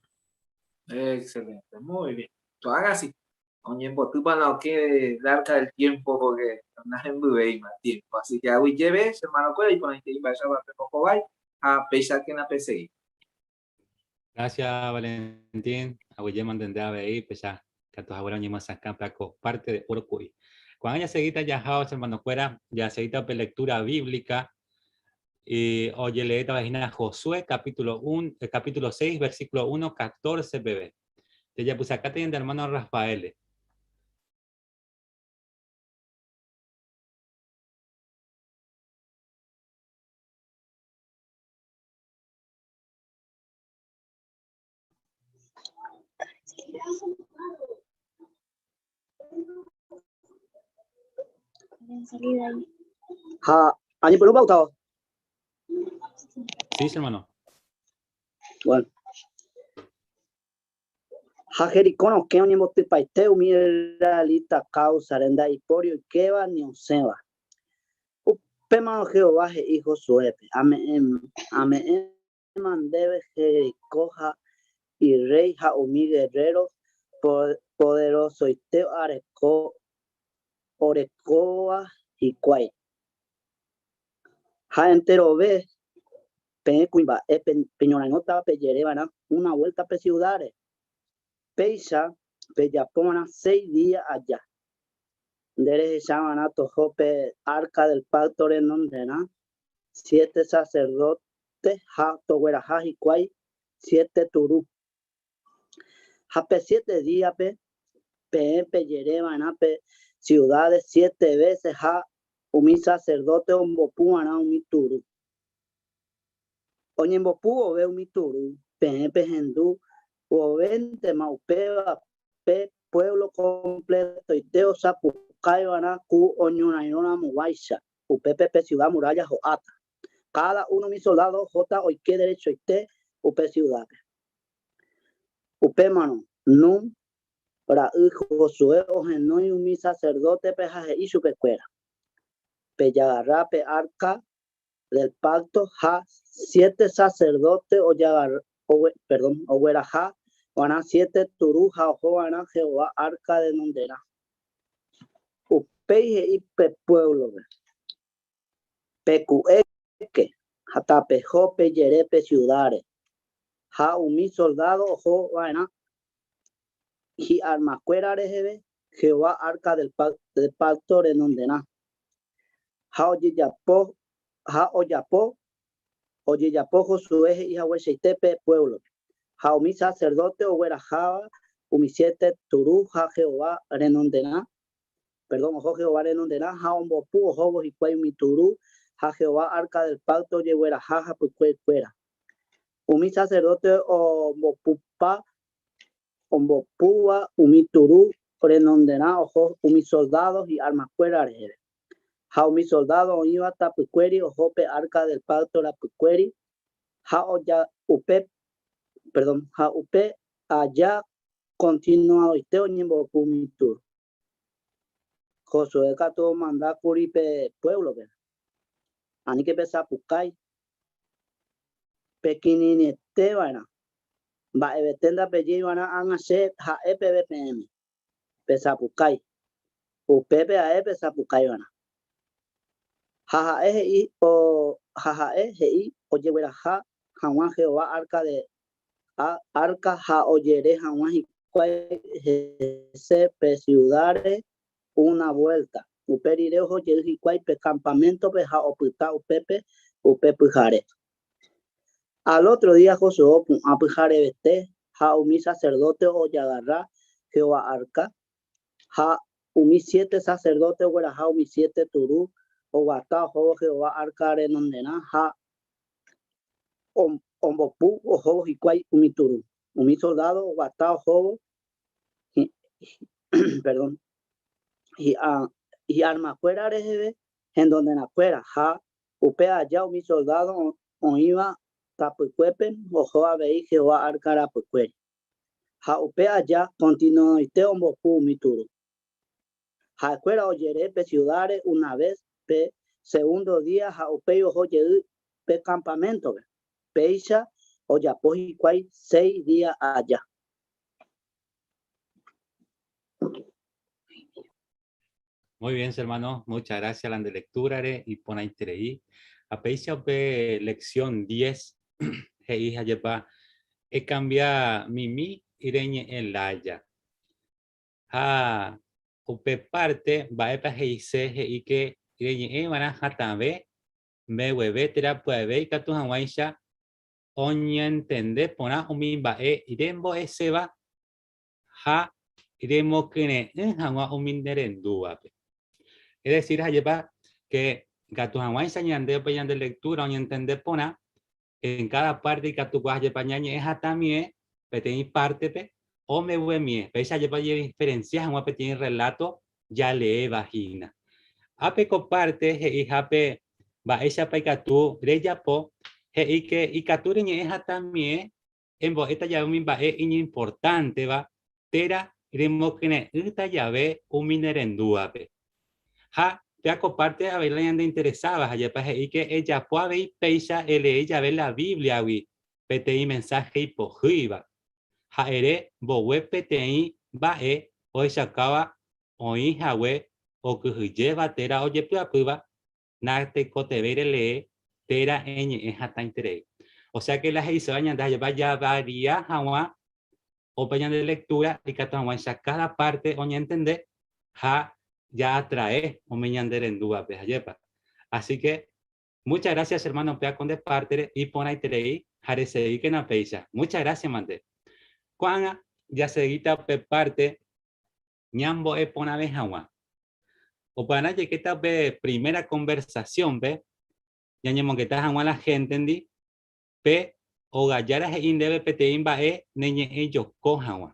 Excelente, muy bien. Tú hagas así. Oye, tú no que larga el tiempo porque no es en más tiempo. Así que hoy lleves, hermano, y ponéis que vaya a pesar que en la PCI. Gracias, Valentín. Aguille mantendrá ahí, pesar que a tus abuelos ni más acá parte de Urucuy. Cuando ella seguita ya jaos, hermano, fuera, ya seguita lectura bíblica. Y oye, lee esta página Josué, capítulo 6, versículo 1, 14, bebé. Ya pues acá tienen de hermano Rafael. ¿Año por un bautado? Sí, hermano. Bueno. Jericón, que año te paiste, humilde lista causa, renda y porio, y que va ni un seba. Pema Jehová y Josué, amén, mandebe Jericoja y rey Jaumí guerrero, poderoso y teo areco, orecoa y cuay. Ja entero ve, peñcuimba, peñoranota, pellerevana, una vuelta a ciudades. Peisa, Peyapona, 6 días allá. Dere llaman Tojope, arca del pacto en donde 7 sacerdotes, Togueraja y Cuay, 7 turú. Jape 7 días, Pellerevan, ciudades 7 veces, un sacerdote, un bopúana, un turú. Oñembopu ove umituru, pepe hendu, ovente maupeva, pe pueblo completo y teo sapucaivana cu oñunainona muguaisha, upepe ciudad muralla joata. Cada uno mi soldado jota hoy qué derecho esté, upe ciudad. Upe mano, nun, para Josué ojenó y mi sacerdote pejaje y su pecuera. Pellagarra pe arca del pacto ja 7 sacerdotes ogueraja van 7 turuja ojo van Jehová arca de nondera. Upeije y pe pueblo pecueque hasta pejo peyere pe ciudades ja umi soldado ojo van y armacuera rejeve Jehová arca del pacto de nondera. Ja oyeyapo Josué y Jahuecheitepe pueblo. Ja umi sacerdote oguerajaba umi 7 turuja Jehová renondena. Perdón, ojo Jehová renondena. Ja ombopu ojo y cuay umi turu. Ja Jehová arca del pacto yeguerajaja pucuera. Umi sacerdote ombopua umi turu renondena ojo umi soldados y armas cuera rejeve. Ja mi soldado iba tapuqueri o jope arca del pacto la puqueri. Ja upe allá continuado y te oñembo pumitur. Josué cato manda curipe pueblo ve. Ani que pesa pucay. Pequinini te vana. Va ebetenda pelli vana anase ja EPBPM. Pesa pucay. Upepe a pesa pucay vana. Jajae oyeweraja Juan Jehová arca ja oyere Juan y se ciudades una vuelta. Uperire ojo y pe campamento pe ja oputa upepe jare. Al otro día Josué apujare vete ja umi sacerdote o yagarra Jehová arca ja umi 7 sacerdotes o ja umi 7 turú o guata ojo Jehová arca renondena ja ombopu ojo y cuay umituru umi soldado o guata ojo perdón y arma fuera rejeve en donde na fuera ja upe allá umi soldado o iba tapucuepen ojo a veí Jehová arca rapucueri ja upe allá continuó y te ombopu umituru ja fuera oyere pe ciudades una vez pe segundo día ja upe ojo pe campamento peisha o ya y cuay 6 días allá. Muy bien, hermano. Muchas gracias a la de lectura y pon ahí treí. A peisha pe lección 10 hija lleva cambia mimi ireñe en la haya. Upe parte va a peise y que ireñe van a jatabe me hueve terapia y catu hawaisha oña entende pona umimba irembo eseba ha iremo kene hawa uminderendua. Es decir, lleva que catu hawaisha ñande de lectura oña entende pona en cada parte y catu guaje pañañe es también peteni parte pe o me huemie peisa lleva diferencias en un pequeño relato ya lee vagina ape comparte y ape va esa paicatu reyapo y que y caturiñe es también en bo esta llave un va importante va tera remokene esta llave un minerenduape ha te comparte a ver de interesadas allá para y que ella puede peisa ella ve la Biblia wi pti mensaje y pojiva ha ere bo web pti va hoy sacaba hoy jawe o que lleva tera oye prueba nate cotevere lee tera eñe es hasta interés. O sea que las ediciones de vaya varía jawa o pañan de lectura y que cada parte o entender ja ya atrae o meñander en duda pejayepa. Así que muchas gracias hermano pea con de parte y pon ahí terei jarese que na peisa. Muchas gracias mande. Cuanga ya seguita pe parte ñambo e pona vez jawa. O para que esta ve primera conversación ve ya ñemo que está jawa la gente entendí P o gallara he indebe petein bae neñe ellos cojan.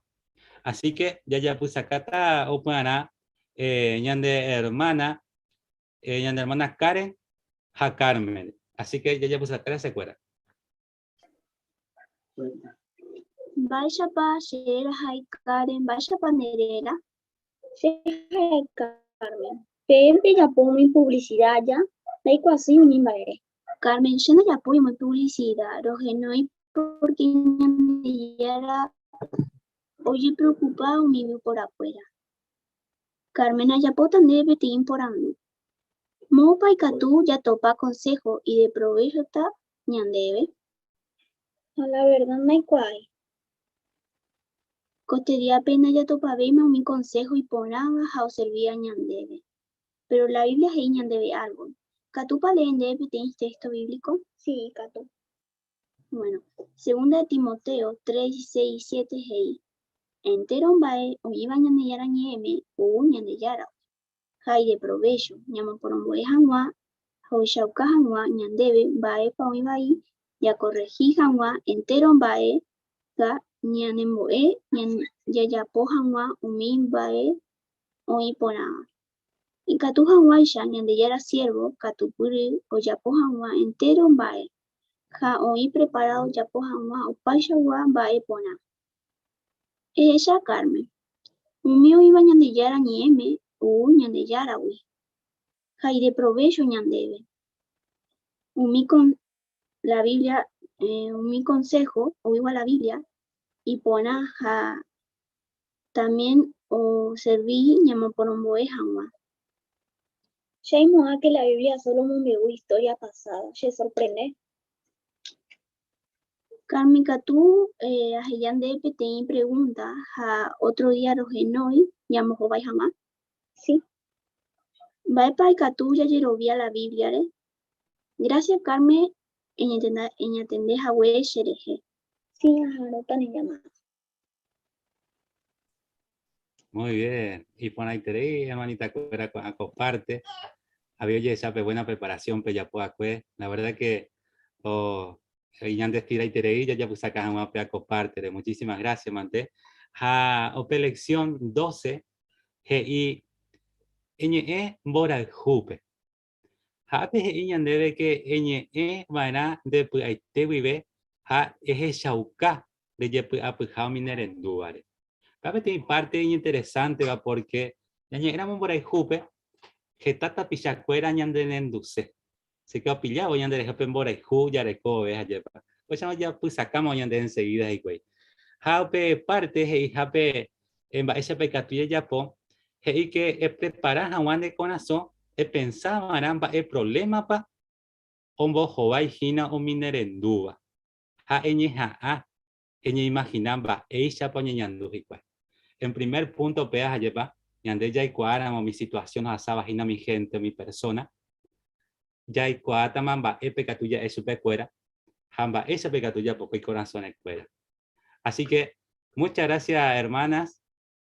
Así que ya puse acá o para ñande hermana Karen a Carmen. Así que ya puse acá se cuera. Vaya pa shera hay Karen, vaya pa nerera. Shera Carmen. Pepe ya pongo mi publicidad ya. La así un imbaere. Carmen, yo no ya pongo mi publicidad. Roge no hay porque ya era. Oye, preocupado mi vio por afuera. Carmen Ayapota debe te importando. Mopa y Catú ya topa consejo y de provecho está ñandebe. A la verdad no hay cual. Costería pena ya topa verme mi consejo y ponaba a servir a ñandebe. Pero la Biblia es ñandebe algo. ¿Catú pa leen debe tienes texto bíblico? Sí, Catú. Bueno, segunda de Timoteo 3, 6 y 7 es Enteron bae o iba ñandeyara ñeme o ñandeyara. Jai de provecho, ñama por un bue janwa, hau shauka janwa, ñandebe, bae pa un ibai, ya corregí janwa, enteron bae, ga ñanemboe, ya yapo janwa, umin bae, o ipona. Y katu janwa isha, ñandeyara siervo, katupuri, o yapo janwa, enteron bae, ja o preparado yapo janwa, o paishawa, bae pona. Ella Carmen. Umio iba ñandeyara ñeme, ñandeyara wi. Jai de provecho ñandebe. Umi con la Biblia, mi consejo, o iba la Biblia, y pona ja también o serví ñama por un boe janwa. Ya a que la Biblia solo me veo historia pasada, se sorprende. Carmen Catú, a de te pregunta, a otro día rogenoi, llamo Jovay jamás. Sí. Va para Catú ya yerovía la Biblia, ¿eh? Gracias, Carmen, en atender a Hue Shereje. Sí, ajá, no tan llamada. Muy bien. Y por ahí te hermanita, a comparte. Había ya esa buena preparación, ya la verdad que y antes tira y tereí, ya puse acá una peaco parte. Muchísimas gracias, Mante. Ope lección 12, y ñe bora jupe. Hape iñan debe que ñe vaina de puaite vive, es chauca de yepu apujao mineren duare. Cabe tiene parte interesante, va porque ñe éramos bora jupe, que tata pichacuera ñan de nenduce. Se quedó pillado, ya de embora y ya de cobe, pues ya pues sacamos ya de enseguida y güey. Jape parte y jape en ese pecatuya ya po, y que preparar a Juan de corazón, pensaba aramba el problema pa, hombo jovai gina o minerendúa. Eñe imaginaba, ella poñeñandu y güey. En primer punto, peas lleva, yande ya y cuáramos mi situación, asaba gina mi gente, mi persona. Ya y cuata mamba pecatuya es su pecuera, hamba esa pecatuya porque el corazón es cuera. Así que muchas gracias, hermanas,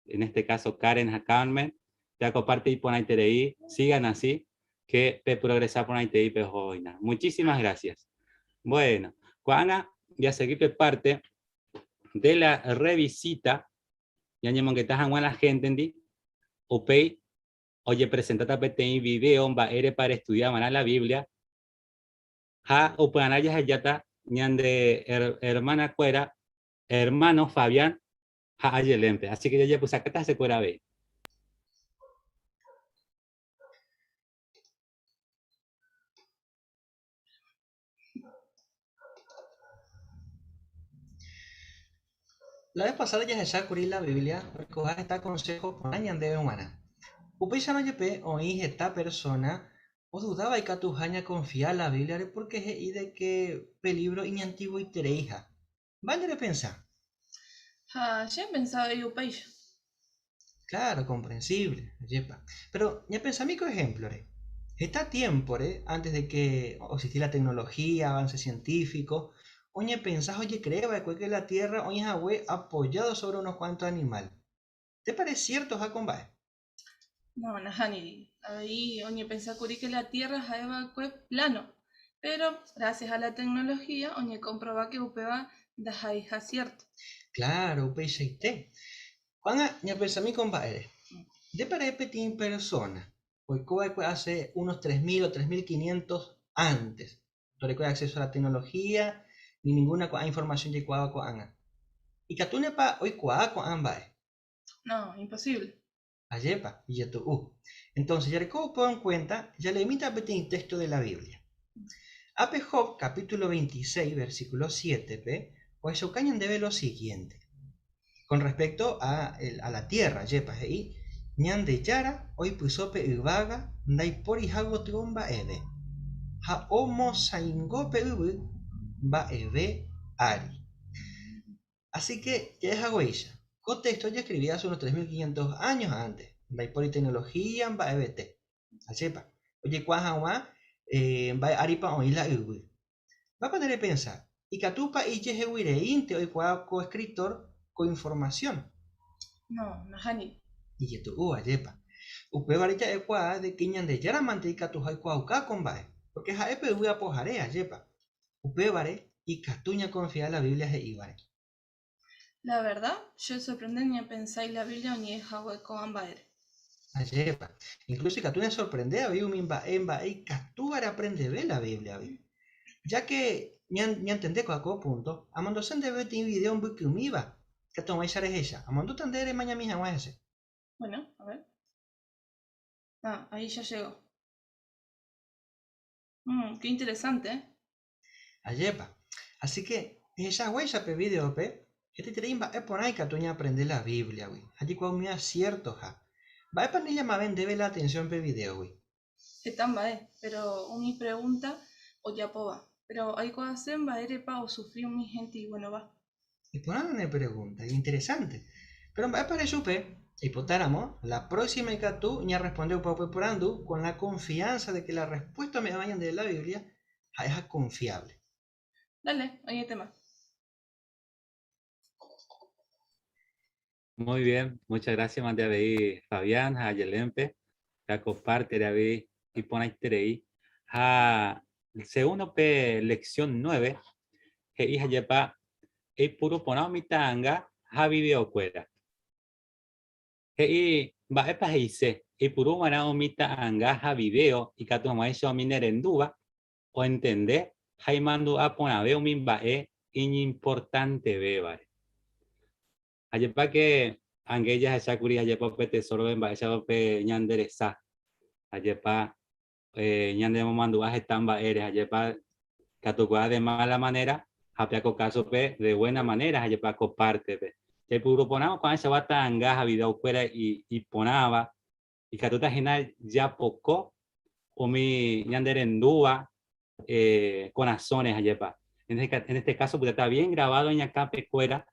en este caso Karen a Carmen, ya comparte y pon ahí, sigan así, que pe progresar por ahí pejoina. Muchísimas gracias. Bueno, cuando ya seguí parte de la revisita, ya ñamon que tajan la gente en di, o pei. Oye, presentate en video, eres para estudiar la Biblia. O para ya está, de hermana cuera, hermano Fabián, ayelempe. Así que ya pues acá se cuera ve. La vez pasada ya se cubrir la Biblia, recoger este consejo con la de humana. Upéis no yepe oí esta persona, o dudaba y que tu jaña confía en la Biblia porque es de que peligro y antiguo y tereija. ¿Vale de pensar? Ya he pensado yo, país. Claro, comprensible, yepa. Pero ya pensamiento ejemplo, está tiempo, antes de que existiera la tecnología, avance científico, oye pensás, oye creeba que la tierra, oye apoyado sobre unos cuantos animales. ¿Te parece cierto, Jacombae? No, Nahani, ahí, oye, pensá que la tierra es plano. Pero gracias a la tecnología, oñe comproba que upeba da hija cierto. Claro, upeichaite. Juana, ya pensé con baere. De para petin persona. Hoy hace unos 3000 o 3500 antes. No recuerda acceso a la tecnología ni ninguna información de cuava con Ana. Y que tú nepa hoy cuava con Ambae. No, imposible. Ayepa, y ya tú. Entonces, ya recuerdo puedo en cuenta, ya le imita petin texto de la Biblia. Ape Job, capítulo 26, versículo 7, pues Shaukañan debe lo siguiente. Con respecto a la tierra, yepa, y ñan de yara, hoy pusope uvaga, dai pori hago tromba eve. Ha homo saingope ubu, va eve ari. Así que, ya es agüilla. Con texto ya escribí hace unos 3500 años antes. Dai pori tecnología, va eve te. Ayepa. Oye, cuajawa, va aripa oíla ubu. Va a poder a pensar. Y catupa y yehehuire inte hoy coescritor con información. No, Najani. Y que tu ayepa. Upe varita equa de quiñan de yaramante y catuja cuauca con bae. Porque jaepe voy a pojare ayepa. Upe vare y catuña confía en la Biblia de Ibare. La verdad, yo sorprendí a pensar la Biblia ni es agua con ambaere. Ayepa. Incluso catuña sorprende a viu min bae y catúare aprende ver la Biblia. Ya que ni entendé con aquel punto, amando se debe de video un buque umiva. Que tomáis a ella. Amando tendere mañana mija ese. Bueno, a ver. Ah, ahí ya llegó. Qué interesante, ¿eh? Ayepa. Así que, esa huella pe video pe, que te treimba es por ahí que tú aprender la Biblia, güey. Allí cuando me acierto, ja. Va a panilla más bien debe la atención pe video, güey. Están pero mi pregunta, o ya poba. Pero hay cosas en va o sufrir mi gente y bueno va. Y por ahí me pregunta, interesante. Pero va para eso pe, hipotáramos, la próxima que tú ya respondió por andu con la confianza de que la respuesta me vayan de la Biblia es confiable. Dale, oye tema. Muy bien, muchas gracias, Mandia Bey, Fabián, a Yelempe, a comparte de Bey y Ponaiterei, a segundo pe lección 9, que hija yepa, e puro ponao mitanga, ha video cuera. Que va a país, e puro manao mitanga, ha video, y que tu maíz o minerenduba, o entender, Jaimando a ponaveo min bae, importante beba. Ayepa que anguellas esa curia ayepa pe tesoro en baecha pe ñanderesa. Ayepa ñandemo manduaje tamba eres ayepa catocua de mala manera, apiaco caso pe de buena manera, ayepa comparte pe. Que puro ponamos con esa bata angaja video fuera y ponaba y catuta general ya poco o mi ñanderendúa corazones ayepa. En este caso pues está bien grabado en acá pecuera.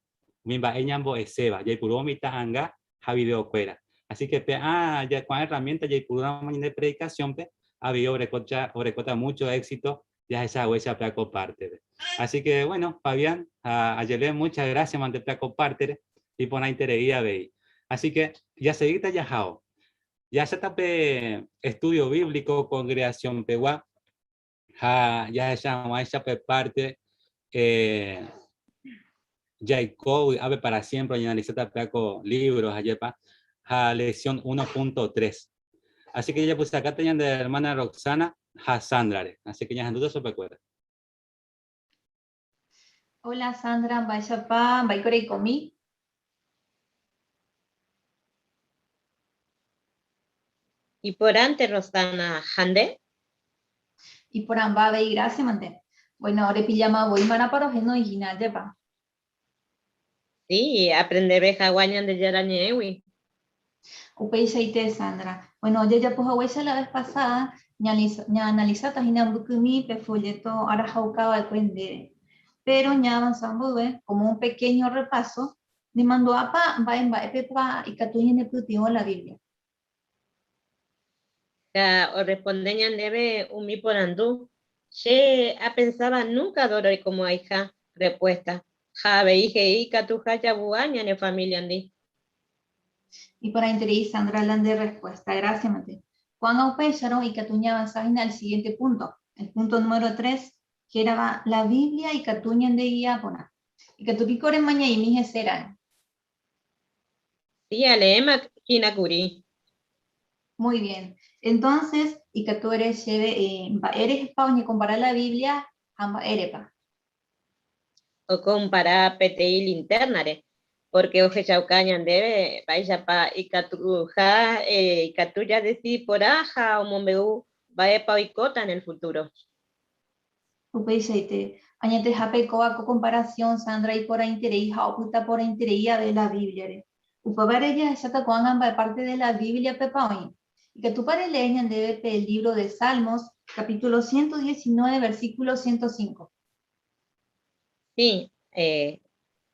Mimba eñambo eseba, ya puro mita anga, ha video cuera. Así que ya con herramienta ya puro una mañana de predicación pe, había obrecota mucho éxito, ya esa huella pe comparte. Así que bueno, Fabián, ayer muchas gracias mante pe comparte y por la interesía ve. Así que ya seguita ya jao. Ya se tape estudio bíblico, congregación pewa, ya esa pe parte Jacob, Ave para siempre, y analizar tapeaco libros, ayepa, a lección 1.3. Así que ya pues acá tenían de la hermana Roxana, a Sandra. Así que ya en duda se recuerda. Hola Sandra, vaya pa, va y comí. Y por antes, Rosana, ¿hande? Y por ambas, y gracias, mante. Bueno, ahora pillama voy para no y gina, yepa. Sí, aprender hawaiian de Yarañewi. Upeichaite, Sandra. Bueno, ya pues abuela la vez pasada, ya analizata hina bukumi pe folleto ahora jaucaba de cuende. Pero ya avanzando, como un pequeño repaso, ni mandó apa va en va epepa y catuña ne putio la Biblia. O respondeñan debe umi por andú. Che, a pensaba nunca doro como hija respuesta. Jabe hije y catuja ya buaña ne familia andi. Y para interés, Sandra, la de respuesta. Gracias, Mate. Juan Aupécharo y Catuña avanzar al siguiente punto. El punto número 3, que era la Biblia y Catuñan de Guiapona. Y Catupicore maña y mije serán. Sí, Alema, Kinakuri. Muy bien. Entonces, y que tú eres Pauña comparar la Biblia a Erepa. O comparar PTI linternare. Porque oje chaucañan debe, vaya pa Ikatuja, Ikatuya decir por aja o mombeu, vaya pa Icota en el futuro. Upeisete, añate jape coaco comparación, Sandra, y por interés, o puta por interés de la Biblia. Upabar ella está con ambas parte de la Biblia pepaoy. Y que tu pare leñan debe el libro de Salmos, capítulo 119, versículo 105. Sí,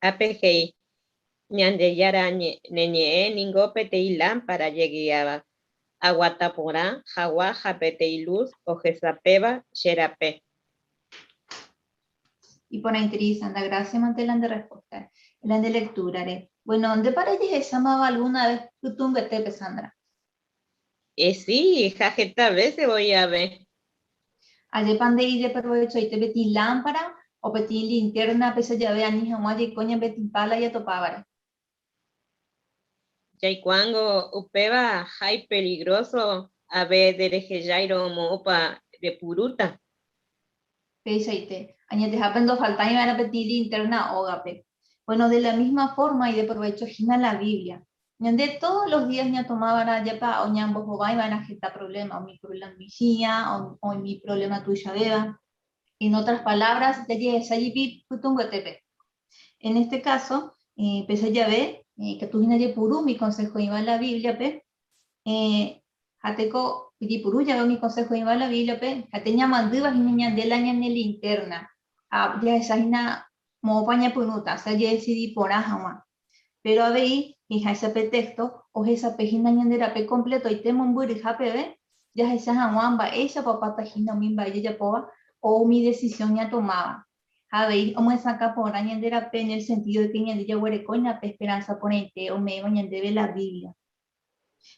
APGI. Ñande yara neñe ningo PTI lámpara lleguiaba. Aguatapora, Jawa, PTI luz, o Jesapeba, Xerape. Y por interés, anda, gracias, mantelan de respuesta. La de lectura, bueno, ¿dónde parece que se llamaba alguna vez Putumbetepe, Sandra? Sí, jajeta veces voy a ver. Ayer pandei de provecho y te betí lámpara o betí linterna, pese ya vean ni jamás y coña betí pala y atopábara. Yaicuango upeba hay peligroso a ver dereje jairo mopa de puruta. Pese y te, añade japendo falta y van a betí linterna o gape. Bueno, de la misma forma y de provecho gina la Biblia. Ñande todos los días ña tomaba ya pa o ñambo jobai van a gestar problema, o mi problema mía, o mi problema tuya beba. En otras palabras, ya llegué a Sayipi Putunguetepe. En este caso, pese ya ve, que tu gina puru, mi consejo iba a la Biblia, pe, jateco puru, ya veo mi consejo iba a la Biblia, pe, jateña mandibas y niña de la ña en linterna. Ya esa gina mo paña punuta, o sea, ya decidí por ajama. Pero a ver, hija ese texto, o esa pejina ñandera pe completo, y temo un buri jape, ve, ya esa jamuamba, esa papata gina mimba, ella poba, o mi decisión ya tomaba. A ver, vamos a sacar por ñandera pe en el sentido de que ñandilla huere coña pe esperanza ponente, o me ñandebe la Biblia.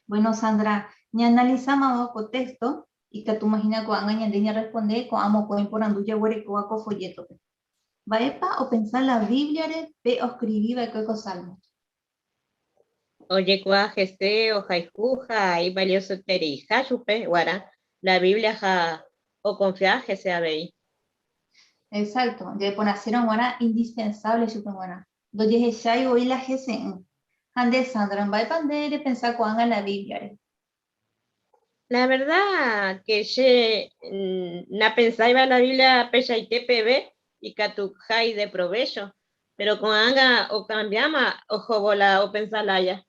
Bueno, Sandra, ña analizamos con texto, y que tú imaginas que anga ñandeña responde, con amo coin por anduya huere coaco folleto. ¿Vaepa o pensar la Biblia pe o escribir va coco salmo? Oye, cuajese o jaijuja, y valioso terija, chupe, guara, la Biblia ja, o confiaje se veí. Exacto, de por hacer una indispensable, super buena. Doye Heshai o la Gesen. Ande Sandra, va a depender de pensar cuán a la Biblia. La verdad que ye, na pensaba la Biblia pecha y TPB y catujai de provecho, pero con anga o cambiama o jobola o pensala ya.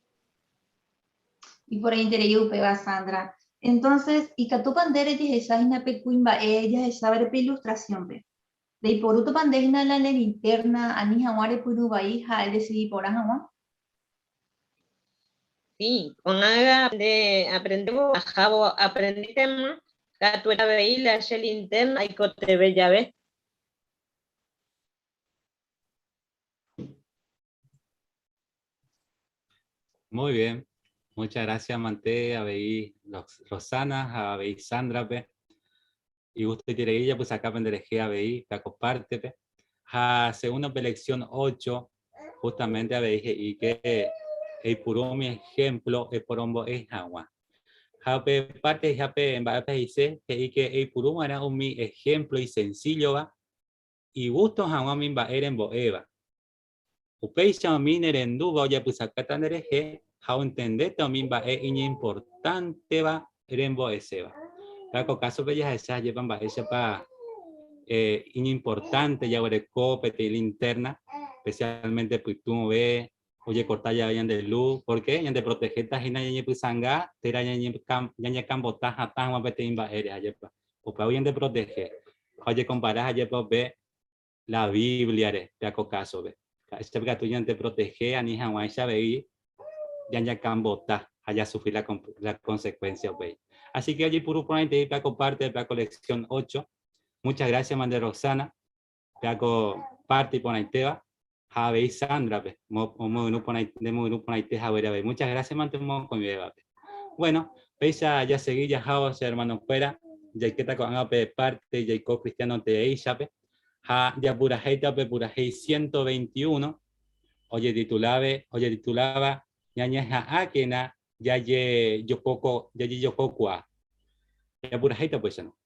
Y por ahí interés va Sandra. Entonces, y que tu pandere de esa ina pecuimba, ella es saber pe ilustración, ve. De por uto pandegna la linterna, ani jamare puruba hija, decidí por ajama. Sí, con anga de aprendemos a jabo aprenditemos, que tu era veí la shell interna y cote bella ve. Muy bien. Muchas gracias, Mante, a veí Rosana, a veí Sandra, pe. Y usted tiene ella, pues acá pendereje a veí, te comparte, pe. A segunda lección 8, justamente a veí, y que el puro mi ejemplo, el porombo es agua. Jape parte, jape en base dice que el puro era un mi ejemplo y sencillo, va. Y gusto agua mi va en boeva. Upeisha mi nerenduba, oye, pues acá pendereje. How entender también va es importante va rembo ese va. Cada caso bellas esas llevan va ese pa importante ya ver copete linterna, especialmente pues tú ves oye cortar ya vayan de luz, porque ya de proteger ta jina ya pues sanga, te ya ya cambotas hasta más pete in va eres allá pa. O pa vayan de proteger. Oye comparar allá pa ve la Biblia de cada caso ve. Este que tú ya te protege a ni jamás esa ve ya cambota haya sufrir la consecuencia. Okay. Así que allí puro ponente Paco parte de la colección 8. Muchas gracias, Mande Rosana. Paco parte y ponente va. Javi y Sandra. Muchas gracias, Mante con mi. Bueno, veis ya seguí ya Javo, hermano fuera. yaiketa con pe parte yaiko cristiano te eichape ha ya purajeita pe purajei 121 oye titulaba ñaña akena ya ye yokokua ya purajeita pues no.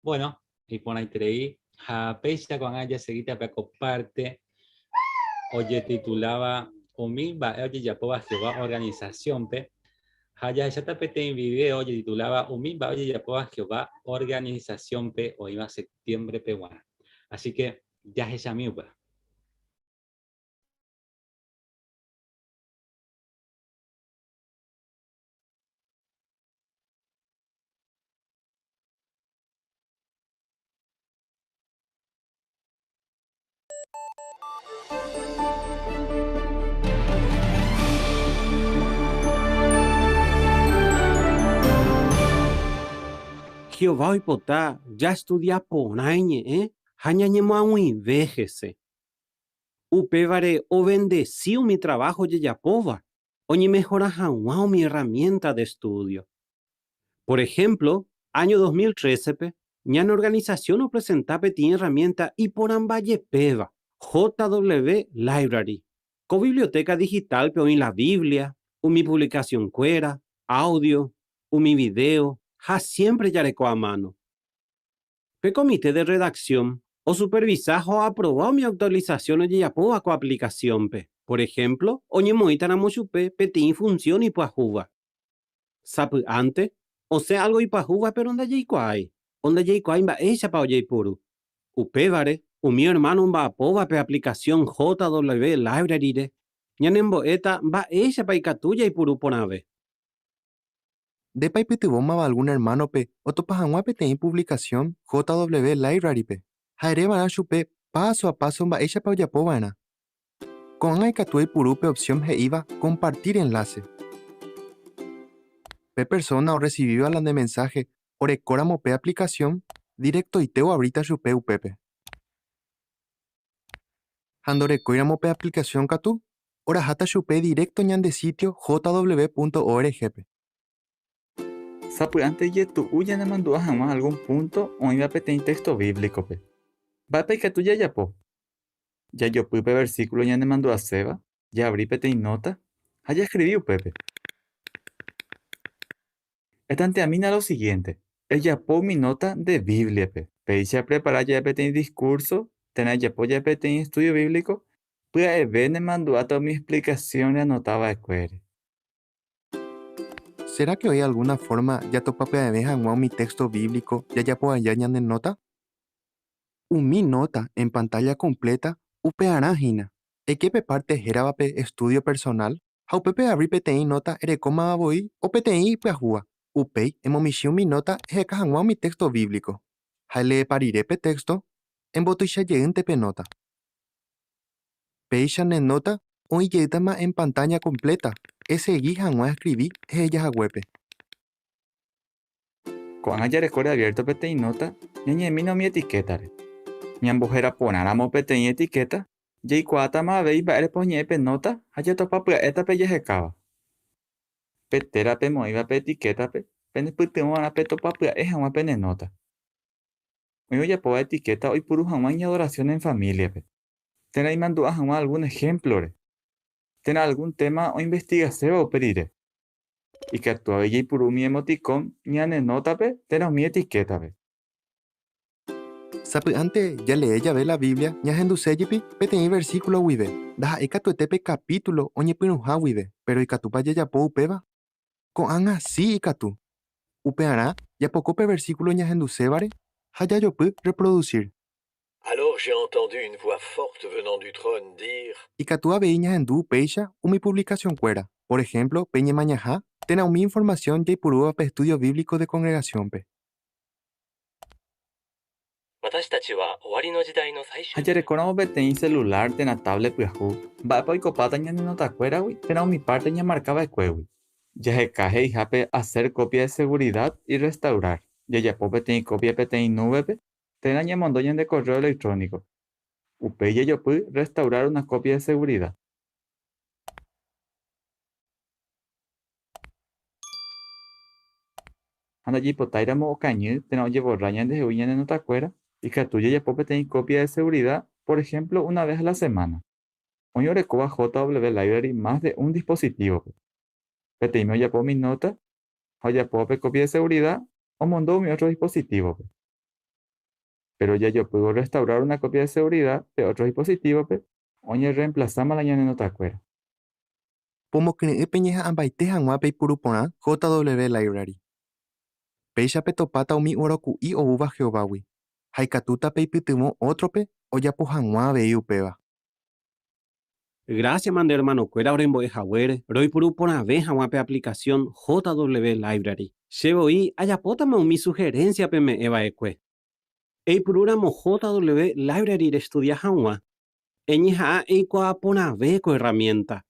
Bueno, y por ahí creí, Japecha con ella seguita para comparte, oye titulaba Umimba, oye ya puedo Jehová organización, pe, Haya ya tapete en video, oye titulaba Umimba, oye ya puedo Jehová organización, pe, o iba a septiembre, pe, bueno. Así que ya es esa miupa. Jehová Ipotá, ya estudia ponañe, hañañemo muy véjese. Upevare o bendeciu mi trabajo yeyapova, o ni mejora jaguao mi herramienta de estudio. Por ejemplo, año 2013, ñan organización o presentape tiene herramienta y por ambaye peva, JW Library, co biblioteca digital pero en la Biblia, o mi publicación cuera, audio, o mi video, ja siempre yareco a mano. Pe comité de redacción o supervisajo aprobó mi actualización de yapoa co aplicación pe. Por ejemplo, oñe moitana mochupe petin función y pajuva. Sap ante, o sea algo y pajuva pero onda yeikuai. Onda yeikuai ba echa pa oye puru. Upevare, mi hermano va apova pe aplicación JW Library de. Ñanembo eta va echa pa ikatuya y puru ponave. De pai petuboma algún hermano pe, o topajanua pe ten publicación JW Library pe. Haere van a chupe paso a paso va echa pa oyapova. Con hay catue purupe opción he iba compartir enlace. Pe persona o recibió la de mensaje o recóramo pe aplicación directo y teo abrita chupe upepe. Hando recoiramo pe aplicación catu, ora hata chupe directo ñan de sitio jw.org pe. Sapu antes ye tu uya ne mandó a jamás algún punto o iba a pedir texto bíblico pe. Vape que tú ya po. Ya yo pupe versículo ya me mandó a Seba. Ya abrí pete y nota. Ya escribí Pepe. Estante a mí lo siguiente. Ella po mi nota de Biblia pe. Peixa preparar ya pete en discurso. Tener ya po ya pete en estudio bíblico. Pues me mandó a toda mi explicación y anotaba de cuere. ¿Será que hay alguna forma ya tu papá de deja mi texto bíblico ya puedo hallar en nota? Mi nota en pantalla completa upe arajina. ¿Qué parte gerabape estudio personal? How pepe abri PTI nota erecoma boi o PTI peajua. Upei emomisión mi nota hekahangua mi texto bíblico. Haile parire pe texto en botuisha yeente pe nota. Peisha ne nota o yetama en pantalla completa. Ese guijangua escribí ella agüepe. Cuando haya recuerdo abierto PTI nota, ñañemino mi etiqueta. Ñambujera ponáramo PTI etiqueta. Jay cuata ma vei va eres poñe pe nota, haya topa pues esta pe yejecaba. Petera pe moiva pe etiqueta pe, pene putimo ana pe topa pues es una pene nota. Hoy ya po etiqueta hoy puru jamás y adoración en familia pe. Tena y mandó a jamás algún ejemplo re. Tena algún tema o investigación o perire. Y que actúa y puru mi emoticón, ñane nota pe, tena mi etiqueta pe. Sabe antes ya leí ya ve la Biblia, ya henduseyipi, PTI versículo wibe. Daja ekatuetepe capítulo oñe pinuja wibe, pero ikatupa ya po upeba. Con anga sí ikatu. Upeará, ya pocope versículo ya hendusebare, haya yo pu reproducir. Alors j'ai entendu une voix forte venant du trône dire: Ikatua veña hendu peisha mi publicación cuera. Por ejemplo, peñe mañaja, tena mi información ya purúa pe estudio bíblico de congregación pe. Haya reconozco que tenía celular, tena tablet piajú. Va pa copata ña ni nota cuera, güey. Tena mi parte ña marcaba de cuegui. Ya se caje y jape hacer copia de seguridad y restaurar. Ya pope tenía copia PTI nube pe. Tena ña mandó de correo electrónico. Upe ya yo pude restaurar una copia de seguridad. Anda allí potairamo o cañu, tena oye borraña de huña de nota cuera. Y que tuya ya pope tenía copia de seguridad, por ejemplo, una vez a la semana. Hoy recoba JW Library más de un dispositivo. PTI me ya po mi nota, o ya pope copia de seguridad, o mandó mi otro dispositivo. Pero ya yo puedo restaurar una copia de seguridad de otro dispositivo, oye reemplazamos la ñana nota cuera. Como que peñeja ambaite hangua pe purupona JW Library. Peisha pe topata umi oroku y o uva Jehovawi. Haikatuta pe pitimo otro pe o ya po hangua ve upeba. Gracias, mande hermano cuera orembo de Jaguere. Roy puru por una vez pe aplicación JW Library. Llevo y ayapota mi sugerencia pe me eva eque. Ei pururamo JW Library de estudia hanwa. Eñija ei coa pona ve co herramienta.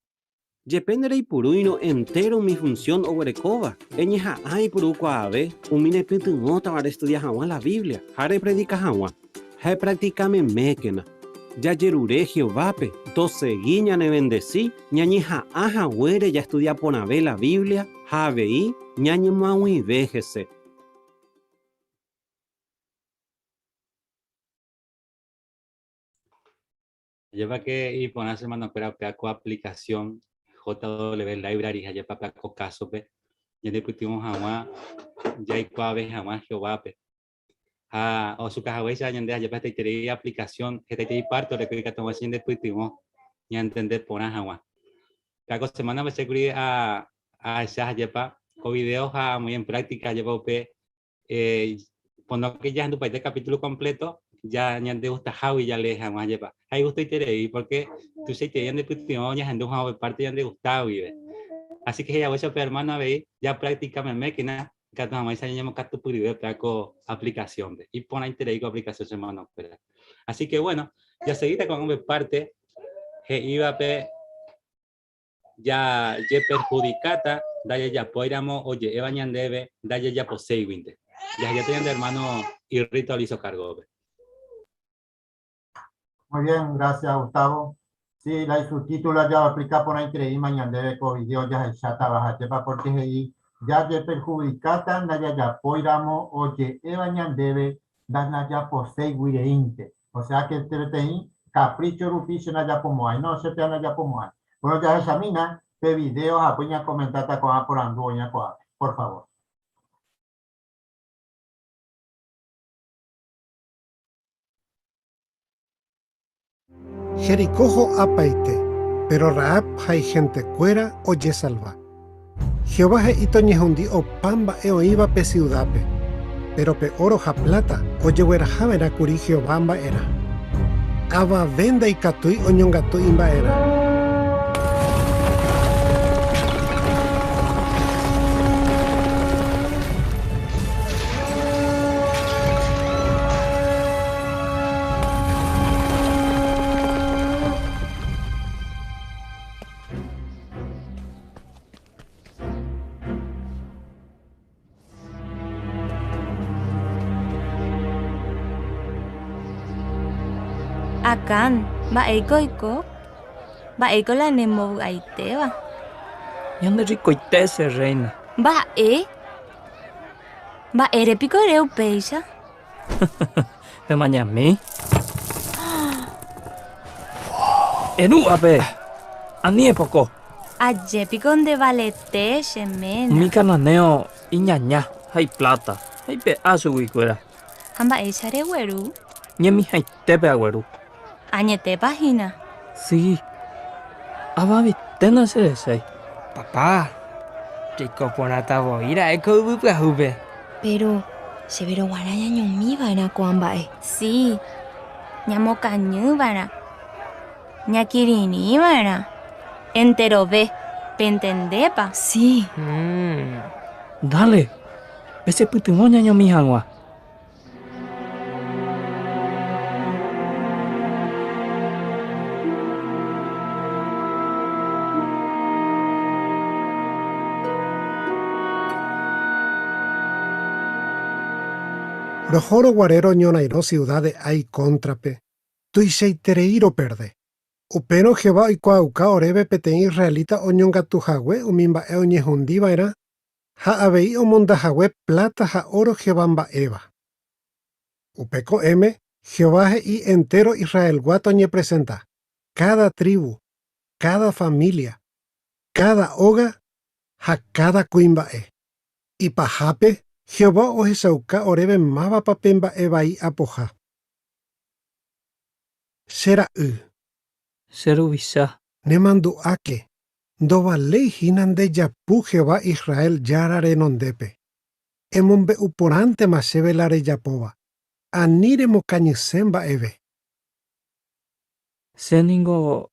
Depende de puruino entero mi función o recova. Eñija ai puru coa ve. Umine pitungota para estudiar hanwa la Biblia. Hare predica hanwa. He practicame mekena. Ya yerure Jehovape, 12 guiña ne bendecí, ñañija aja huere ya estudia ponave la Biblia, javeí, ñañi maui véjese. Lleva que y ponerse mano para peaco aplicación JW Library, allá para peaco caso, ya le pusimos agua, ya hay cuaves agua Jehovape. O su caja huella ya ande para te aplicación que te parto de que estamos haciendo después ya entender por agua cada semana me seguiré a esa lleva con videos muy en práctica lleva up cuando que ya ando para este capítulo completo ya ande gusta Javi ya le agua lleva hay gusto y te porque tú se te ande pues ya ando Javi parte ya ande gustado vive así que ya voy a hermana ve ya prácticamente máquina cada vez más años que tu puede ver con aplicación y pone interés con aplicación semana así que bueno ya seguida con una parte que iba a ya perjudicata dalle ya podríamos oye evañan debe dalle ya posee winte ya tienen de hermano y ritualizo cargo. Muy bien, gracias Gustavo. Sí, la subtítulo ya aplica por ahí mañana debe con video ya el chat abajo porque ahí ya de perjudicata naya ya poiramo oye evañan debe dana ya posee guireinte O sea que te capricho rupicio na ya como hay, no se te na ya como hay. Bueno, ya examina, de videos, apoya comentar con por anduña, por favor. Jericó apaite, pero Raab hay gente cuera oye salva. Jehová he itoñehundi o pamba e oiva pe ciudape, pero pe oro ja plata oye huerajavera curi Jehová era. Aba venda y catui oñongatui imbaera. Akan, mba'éiko mba'éiko la nemovy'aitéva. Ñande rikoitése, reina. Mba'érepiko ere upéicha. Pemañami. Erú'ape. Aníepoko. Ajépiko ndevalete cheména. Mi cananeo iñaña, hay plata. Hay pedazo guikuera. Ha mba'éicha regueru. Ñemi haitépe agüeru. Añetépa hína. Sí. Avavitena seresei. Papá, reikoporãta vo'íra'e yvypyahúpe. Pero severo guara ñañomívara ko'amba'e. Sí. Ñamokañývara. Ñakirirĩvara. Enterove. Pentendepa. Sí. Dale. Pesepytyvõ ñañomi hag̃ua. Rojoro guarero ñonairo ciudades hay contrape. Tuiseitereiro perde. Upeno Jehová y cuauca orebe peten israelita oñongatuhagüe umimba'e oñehundíva'erã ha avei omondahagüe plata ha oro Jehová mba'éva. Upe ko'ẽme Jehová he'i entero Israel guato oñepresenta. Cada tribu, cada familia, cada hoga ha cada kuimba'e. Y pahápe Jehová ohesauka oreve mávapa pe mba'e vai apoha. Chera'y. Cheruvisa. Nemandu'áke. Ndovaléihína ndejapu Jehová Israel jára renondépe. Emombe'uporãntema chéve la rejapóva. Ani remokañyse mba'eve. Séningo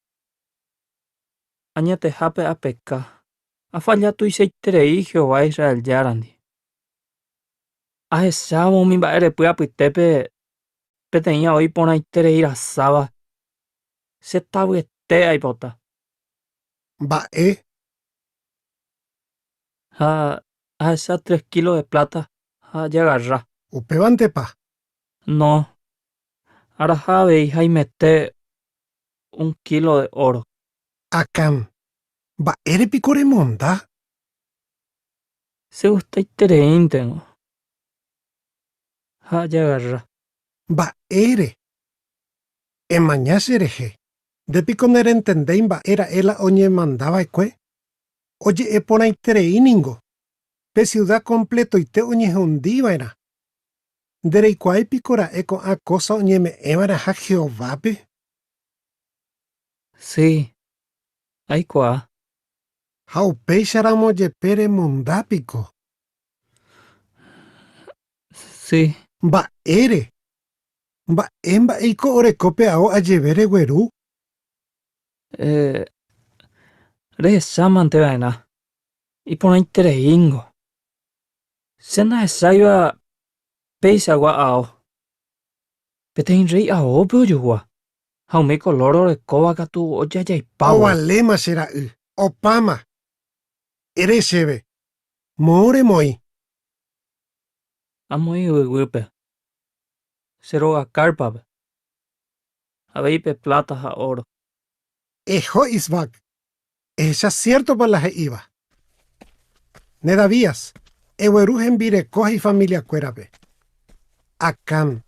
añetehápe apeka. Afallatuiseiterei Jehová Israel járandi. Ahesávo umi mba'erepy apytépe peteĩ oiporãiterei rasáva. Chetavyete aipota. Mba'e. Ha ahesa 3 kilos de plata ha jagarra. Upévantepa. No. Araha avei haimete 1 kilo de oro. Akam. Mba'érepiko remonda. Se gustaitereíntengo. Ha jagarra. Mba'ére. Emañácerehe. Ndépiko nerentendéi mba'éra'e oñemandava'ekue. Oje'eporãitereíningo. Pe ciudad completoite oñehundíva'erã. Ndereikuaáipiko ra'e ko'ã cosa oñeme'ẽva'erã ha Jehovápe. Sí. Aikuaa. Ha upéicharamo jepe remondápiko. Sí. Mba'ére. Mba'éiko orekópe ao ajeve regueru. Rehesámanteva'erã. Iporãitereíngo. Se nahesáiva péichagua ao. Peteĩ rey aópe ojuhua. Ha umi color orekóva katu ojajaipáva. Ovaléma chera'y. Opáma. Ere chéve. Mooremói. Amói yvyguýpe. Se rogakárpape. Aveípe plata ha oro. Ejo Isbac. Echa cierto para la iba. Nedavías. Eweru envirecoja y familia cuérape. Acán.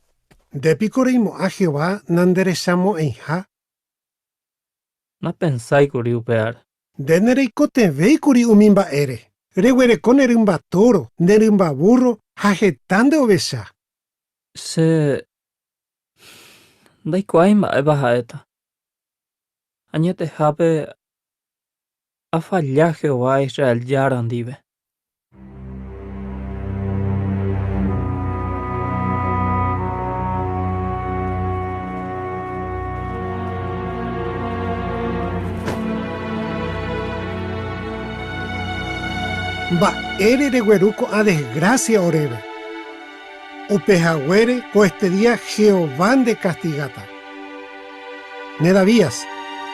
Depicorimo a Jehová nanderechamo eija. No pensáis kuri upear. Denereikote veikuri umimba ere. Reguereko nerymba toro, nerymba burro, hajetande ovecha. Se... Ndaikuái mba'épa ha'éta. Añetehápe afalla Jehová Israel jára ndíve. Mba'ére regueruko a desgracia oreve. Upehaguere ko este día Jehová de castigata. Nedavías,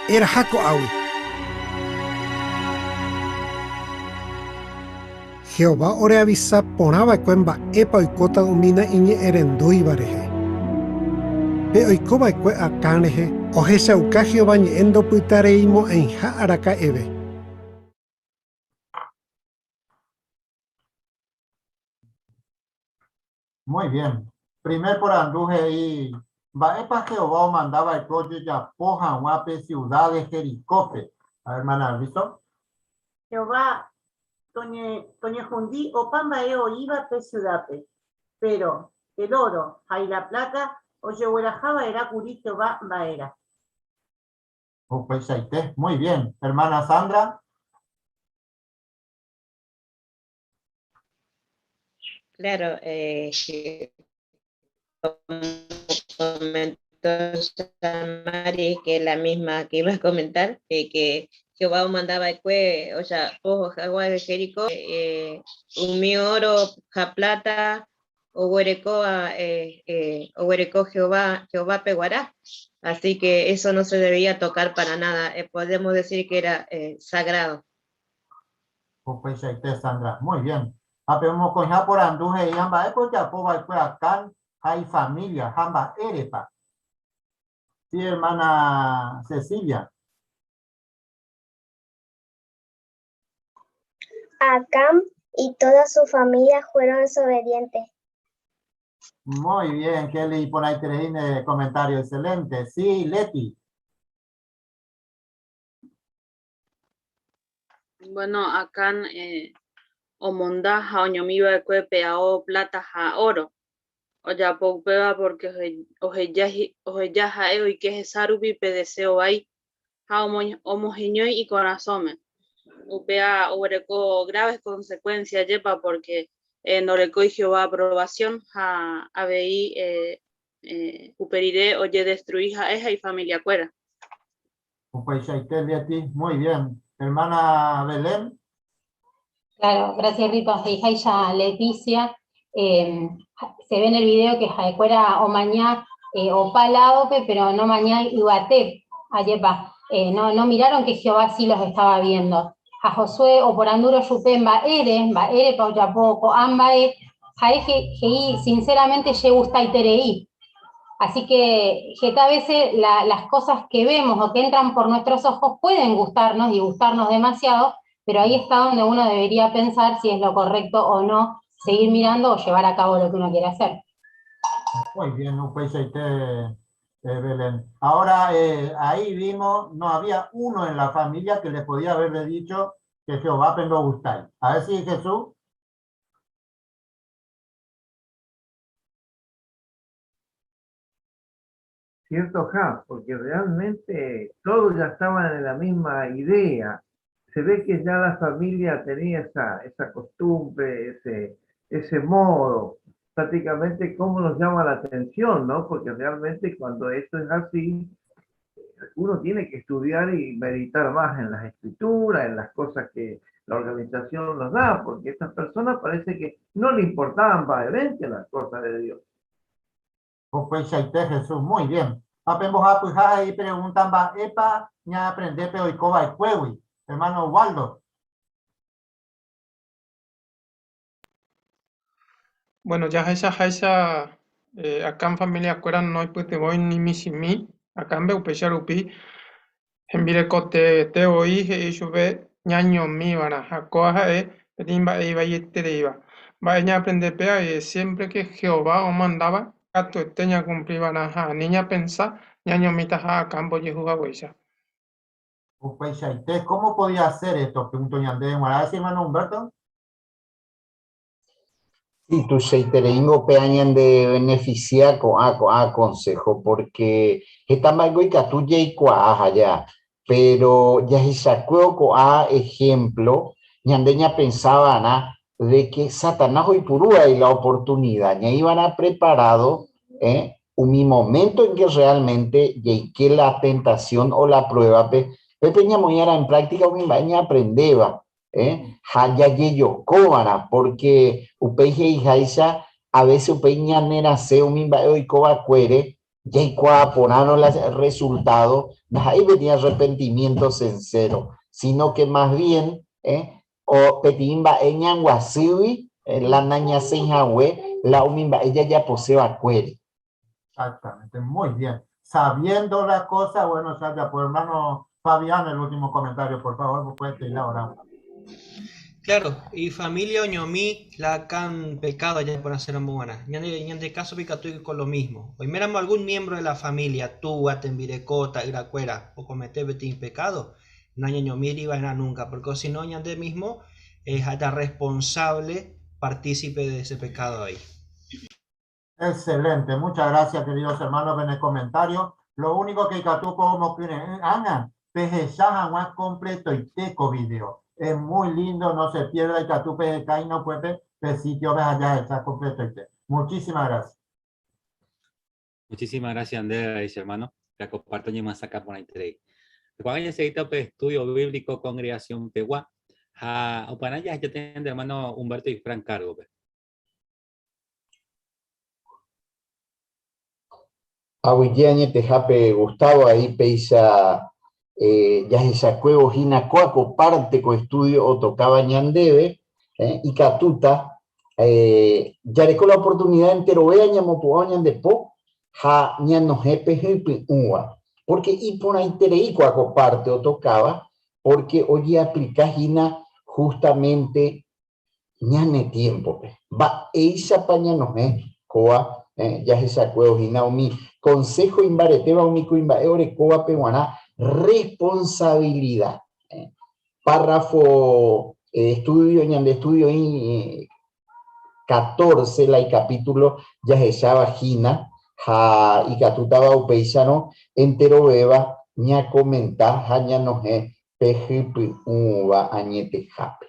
era jaco awi. Jehová ore avisa ponaba cuemba epa oikota umina iñe erendui bareje. Pe oikoba ekue akaneje, ojecha uka Jehová ñeendo pytareimo einja araka eve. Muy bien. Primer por anduje y Baepa Jehová mandaba el coche ya poja guape ciudad de Jericope. A ver, hermana, ¿listo? Jehová, Toñe Jundí, o Pambaeo iba pe ciudape. Pero el oro, y la plata, o Yehuelajaba era curí Jehová Baera. Pues muy bien. Hermana Sandra. Claro, como comentó Mari, que es la misma que iba a comentar, que Jehová mandaba el cue, o sea, ojo, agua de Jericó, un mi oro, ja plata, o huereco Jehová peguará. Así que eso no se debía tocar para nada. Podemos decir que era sagrado. Pues Sandra, muy bien. Apemos con ya por anduje y amba eco ya poba y acá hay familia, amba erepa. Sí, hermana Cecilia. Acam y toda su familia fueron desobedientes. Muy bien, Kelly, por ahí tenéis comentario excelente. Sí, Leti. Bueno, acá omonda ha oñomiba de cuepe a o plata a oro. O ya poupeba porque ojeya jaeo y que es sarubi pedeseo ahí ha homogeño y corazón. Upea oreco graves consecuencias lleva porque no le coge Jehová aprobación a veí uperiré oye destruir a esa y familia cuera. Pues Leti, muy bien. Hermana Belén. Claro, gracias Rito. Hija Leticia, se ve en el video que Jaecuera o mañá o palaope, pero no mañá y bate, ayepa. No miraron que Jehová sí los estaba viendo. A Josué o por anduro yupen baere pauyapoco, ambae, jaeje, sinceramente ye gusta y tereí. Así que a veces las cosas que vemos o que entran por nuestros ojos pueden gustarnos y gustarnos demasiado, pero ahí está donde uno debería pensar si es lo correcto o no seguir mirando o llevar a cabo lo que uno quiere hacer. Muy bien, Belén. Ahora, ahí vimos, no había uno en la familia que le podía haberle dicho que Jehová me lo gustáis. A ver si Jesús. Cierto, porque realmente todos ya estaban en la misma idea. Se ve que ya la familia tenía esa costumbre, ese modo, prácticamente cómo nos llama la atención, ¿no? Porque realmente cuando esto es así, uno tiene que estudiar y meditar más en las escrituras, en las cosas que la organización nos da, porque a estas personas parece que no le importaban realmente las cosas de Dios. Pues Jesús, muy bien. Apemos a pujar y preguntan, epa, ya aprender pero y coba y cuewi. Hermano Waldo. Bueno, ya esa acá en familia cuera no hay pues te voy ni mi si mi acá en veo pechar upi en vire cote te oí y sube ñaño mi vara acoja pedimba iba y te iba va a aprender pea siempre que Jehová os mandaba gato teña cumplibana ha niña pensa ñaño mita ha campo yehuga huella. Upeichaite, ¿cómo podía hacer esto? Preguntó Ñandé. ¿Sí, hermano Humberto? Sí, tu seitereingo peañan de beneficiar a consejo, porque estamos algo y catuya y allá, pero ya se sacó a ejemplo, ñandeña pensaba de que Satanás hoy purúa y la oportunidad, ya iban a preparado, un momento en que realmente que la tentación o la prueba, Pepe ñamoñara en práctica, un baña aprendeba. Haya yeyo cobara, porque upeje y jaisa a veces upeña nera se umimba hoy coba cuere ya y ponaron los resultados ahí venía arrepentimiento sincero, sino que más bien o petimba eñan guasiwi la naña señahue la umimba ella ya posee cuere. Exactamente, muy bien. Sabiendo la cosa, bueno, salga por hermano Fabián, el último comentario, por favor, puede ir ahora. Claro, y familia oñomí la can pecado ya por hacer buena. Ya en de caso picatu con lo mismo. Hoy miramos algún miembro de la familia, tú, atembirecota, iracuera, o cometer betín pecado, no hay oñomí iba a nunca, porque si no, de mismo es hasta responsable partícipe de ese pecado ahí. Excelente, muchas gracias, queridos hermanos, en el comentario. Lo único que tú como que hagan, pejesajan más completo y teco video. Es muy lindo, no se pierda y Catú PGK y no puede el sitio ves allá está completo y te. Muchísimas gracias. Muchísimas gracias, Andrés, hermano. Te comparto y más acá por ahí. Cuando se edita estudio bíblico congregación Pegua, o para allá ya tienen hermano Humberto y Fran Cargo. Ahuillañe tejape Gustavo ahí peisa ya se sacó hina coaco parte co estudio o tocaba ñandebe y catuta ya le con la oportunidad entero vea ñamo puañan de po ja ñano jepe jepe uwa porque y por ahí terei coaco parte o tocaba porque hoy aplica hina justamente ñane tiempo va eisa pañano coa ya se sacó hina mi consejo imbareteba unico imbaeore coa peguaná responsabilidad. Párrafo estudio ñande estudio 14 la y capítulo ya se llama Gina ja y catutaba upeisano entero beba ña comentar ja ña no je pejipi uva añete jape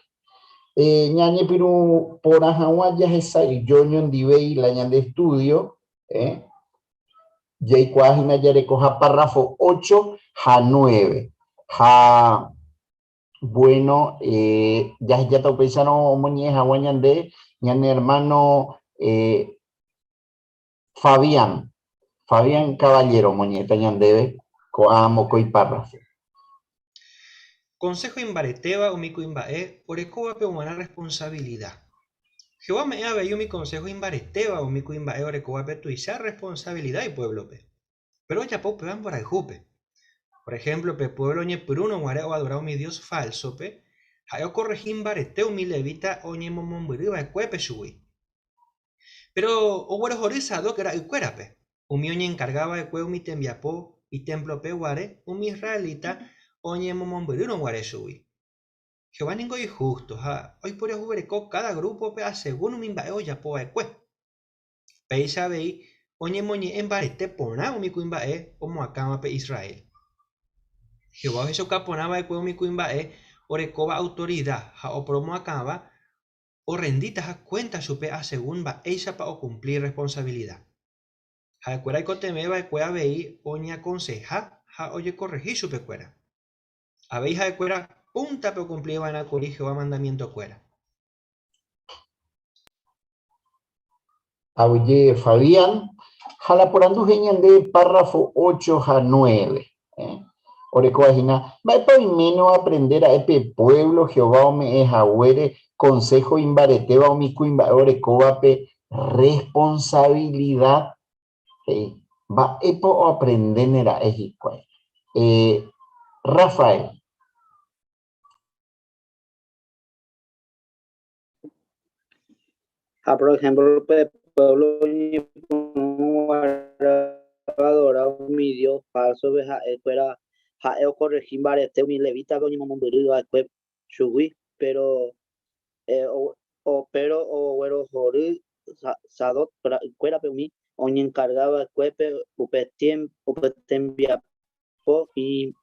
ñañe piru por ajawa ya se sai yo ñondive y la ñande estudio Jay Cuajina ya recoja párrafo 8 a 9. Bueno, ya está pensando moñeja guañande, ñan hermano Fabián Caballero moñeta ñandebe, coamo coi párrafo. Consejo imbareteba o mico imbae, orecoa pe una responsabilidad. Jehová me ha veído mi consejo imbareteba o mico imbae orecoa pe tu isa responsabilidad y pueblo pe. Pero ya po pegan por ahí jupe. Por ejemplo, pe pueblo ñe pruno guare o adorado mi Dios falso pe, hayo corregim bareteo mi levita o ñe momomburiba e cuepe shui. Pero o guare jorizado que era el cuerape. Un mío ñe encargaba de cueo mi tembiapo y templo pe guare, un mi israelita o ñe momomburiba guare shui. Jehová ningo y justo, hoy por el jubereco cada grupo pe a según mi imbaeo ya po e cue. Pe isa vei, o ñe moñe en barete pona o mi cuimbae o moacama pe Israel. Jehová eso caponaba de cueo mi cuimbae o recoba autoridad o promo acaba o renditas a cuenta supe a según va ella para cumplir responsabilidad. Ja cuera y cotemeba de cuea veí o ni aconseja ja oye corregir supe cuera. A veis ja de cuera punta pero cumplir van a corregir Jehová mandamiento cuera. Oye Fabián, jala por andujeñan de párrafo 8 a 9. Orecoajina, va para menos aprender a este pueblo, Jehová me es agüere, consejo imbareteba o mi orecoape, responsabilidad, va epo aprender era ejicuay. Rafael. Por ejemplo, el pueblo falso ve fuera o corregir barete mi levita con mi mamá después subí pero pero o bueno joder sadot fuera pe mi on encargaba después upetiem via po y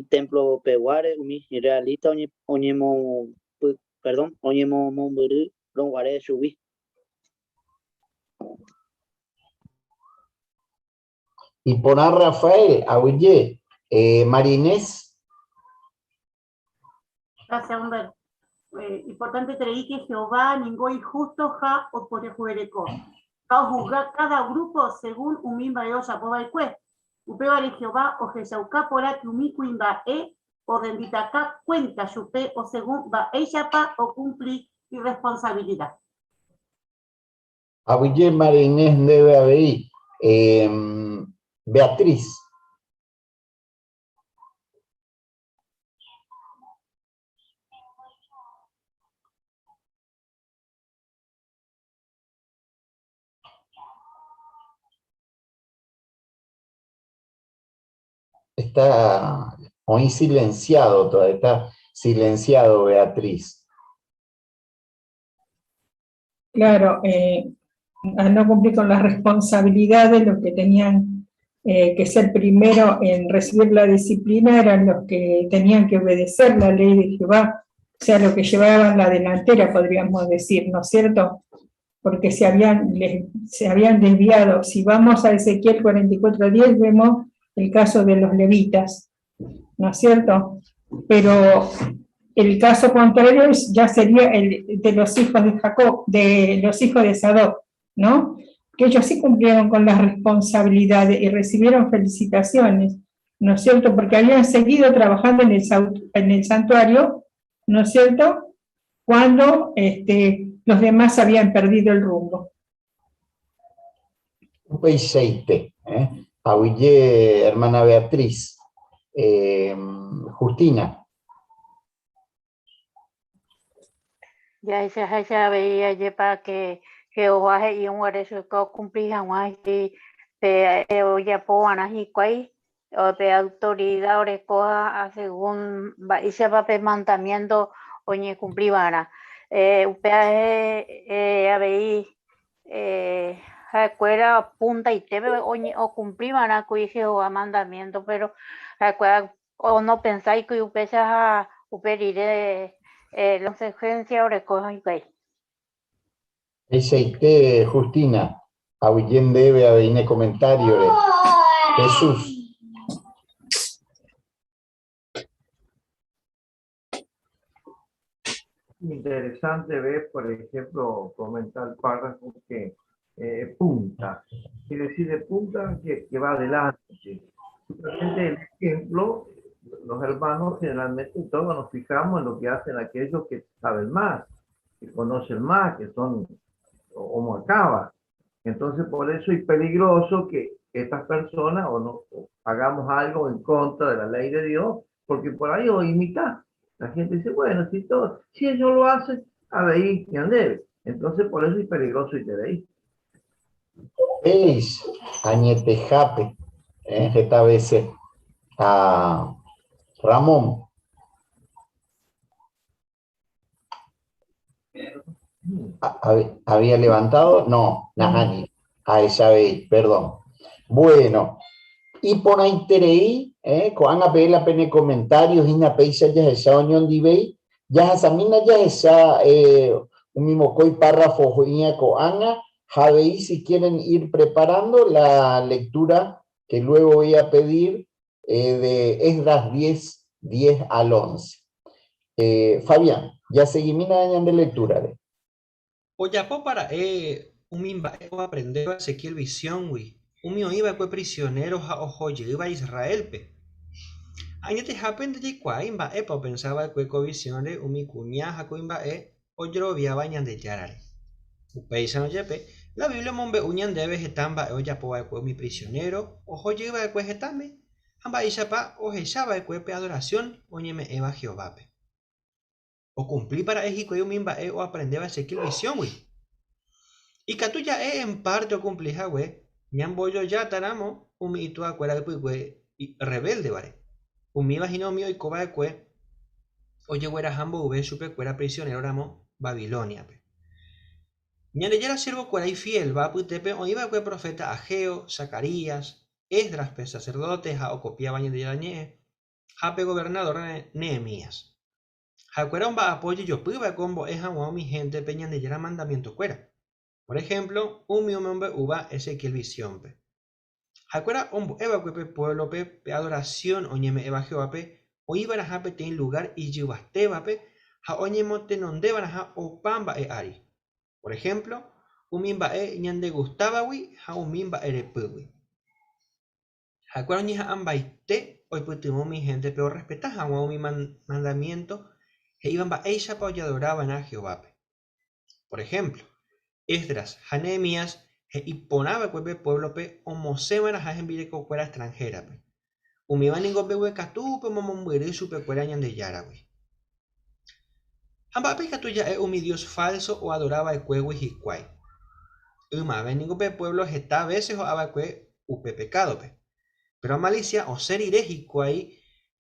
templo peguare mi realista oñemo perdón oñemo momburu don guare subí. Y poner Rafael, Aguille, Marinés. Gracias, Humber. Importante creí que Jehová ningún injusto ja o por juereco. Va a juzgar cada grupo según un misma eosa poba el juez. Upeba de Jehová o Jesauca por que un cuimba o renditaca cuenta supe o según va ella pa o cumplir irresponsabilidad. Aguille Marinés debe haber. Beatriz. Está muy silenciado todavía, está silenciado Beatriz. Claro, al no cumplir con las responsabilidades, los que tenían que ser primero en recibir la disciplina eran los que tenían que obedecer la ley de Jehová, o sea, los que llevaban la delantera, podríamos decir, ¿no es cierto? Porque se habían desviado. Si vamos a Ezequiel 44:10, vemos el caso de los levitas, ¿no es cierto? Pero el caso contrario ya sería el de los hijos de Jacob, de los hijos de Sadoc, ¿no? Que ellos sí cumplieron con las responsabilidades y recibieron felicitaciones, ¿no es cierto? Porque habían seguido trabajando en el santuario, ¿no es cierto? Cuando los demás habían perdido el rumbo. Un peiseite, Aguille, hermana Beatriz. Justina. Ya veía yepa que Jehová y un guareso que cumplía más y ya poana y cuay o de autoridad orecoa según y se va mandamiento oñe cumplibana upea veí recuerda punta y te oñe o cumplibana que Jehová mandamiento pero recuerda o no pensáis que upesa a uperir la consecuencia orecoa y cuay. Ese Justina, Aguillén debe haber comentario de Jesús. Interesante ver, por ejemplo, comentar el párrafo que punta, quiere decir de punta que va adelante. Simplemente el ejemplo, los hermanos generalmente todos nos fijamos en lo que hacen aquellos que saben más, que conocen más, que son como acaba. Entonces por eso es peligroso que estas personas o hagamos algo en contra de la ley de Dios, porque por ahí o imitar. La gente dice, bueno, si ellos lo hacen, a ver, ¿quién debe? Entonces por eso es peligroso y te veis. Eis, Añetejape, esta vez a Ramón. ¿Había levantado? No, Nahani. A esa vez, perdón. Bueno, y por ahí tereí, cuando a ver la pene comentarios, y na peisa ya esa unión de vei, ya esa mina ya esa, un mismo coi párrafo, joinha coanga, javeí si quieren ir preparando la lectura que luego voy a pedir de Esdras 10 al 11. Fabián, ya seguí mina de lectura. Oyapo para un mimba aprender a Ezequiel visión, güey. Un mío iba que prisionero a ojo iba a Israel, pe. Añete happen de cuaimba, pa pensaba que visiones un mi cuña a cuimba o yo via bañan de yarare. Upeisa no yepe, la Biblia mombe uñan de vegetamba oyapo a mi prisionero, ojo iba a cuejetame. Amba ishapa o hechaba pe adoración, oñeme eva Jehová, pe. O cumplí para Ejico y un mimba o aprender a Ezequiel visión, güey. Y que tú ya en parte o cumplí, güey, Ñamboyo ya taramo, umi itua cuera que rebelde, ¿vale? Umi vagino mío y coba de cue, oye, güera jambo ube supe cuera prisionero ramo Babilonia, pe. Ñandeyera siervo cuera y fiel, va putepe, o iba cue profeta Ageo, Zacarías, Esdras, pe sacerdotes, a ocopia ñandeyera ñe, jape gobernador Nehemías. Jacuera un va apoyo yo puba combo es a mi gente pe ñandeyera mandamiento cuera. Por ejemplo, un hombre uva Ezequiel visión pe. Jacuera ombo eva cuepe pueblo pe adoración oñeme eva Jehová pe o iba a pe ten lugar y llevasteba pe ja oñemo te nonde baraja o pamba e ari. Por ejemplo, un mimba ñande gustaba wi ja un mimba ere puwi. Jacuera oñeja ambaite hoy putimo mi gente pero respeta ja mi mandamiento que iban ba ella pa y adoraban a Jehová pe. Por ejemplo, Esdras, Nehemías, y ponaba cuepe pueblo pe, o mosebana jajen vire cuera extranjera pe. Umiba ningo pe huecatú pe momombuere supe cuera ñande yara we. Amba pe catuya umi dios falso o adoraba el cuego y hicuay. Uma ve ningo pe pueblo jeta veces o abacue upe pecado pe. Pero a malicia o ser ire hicuay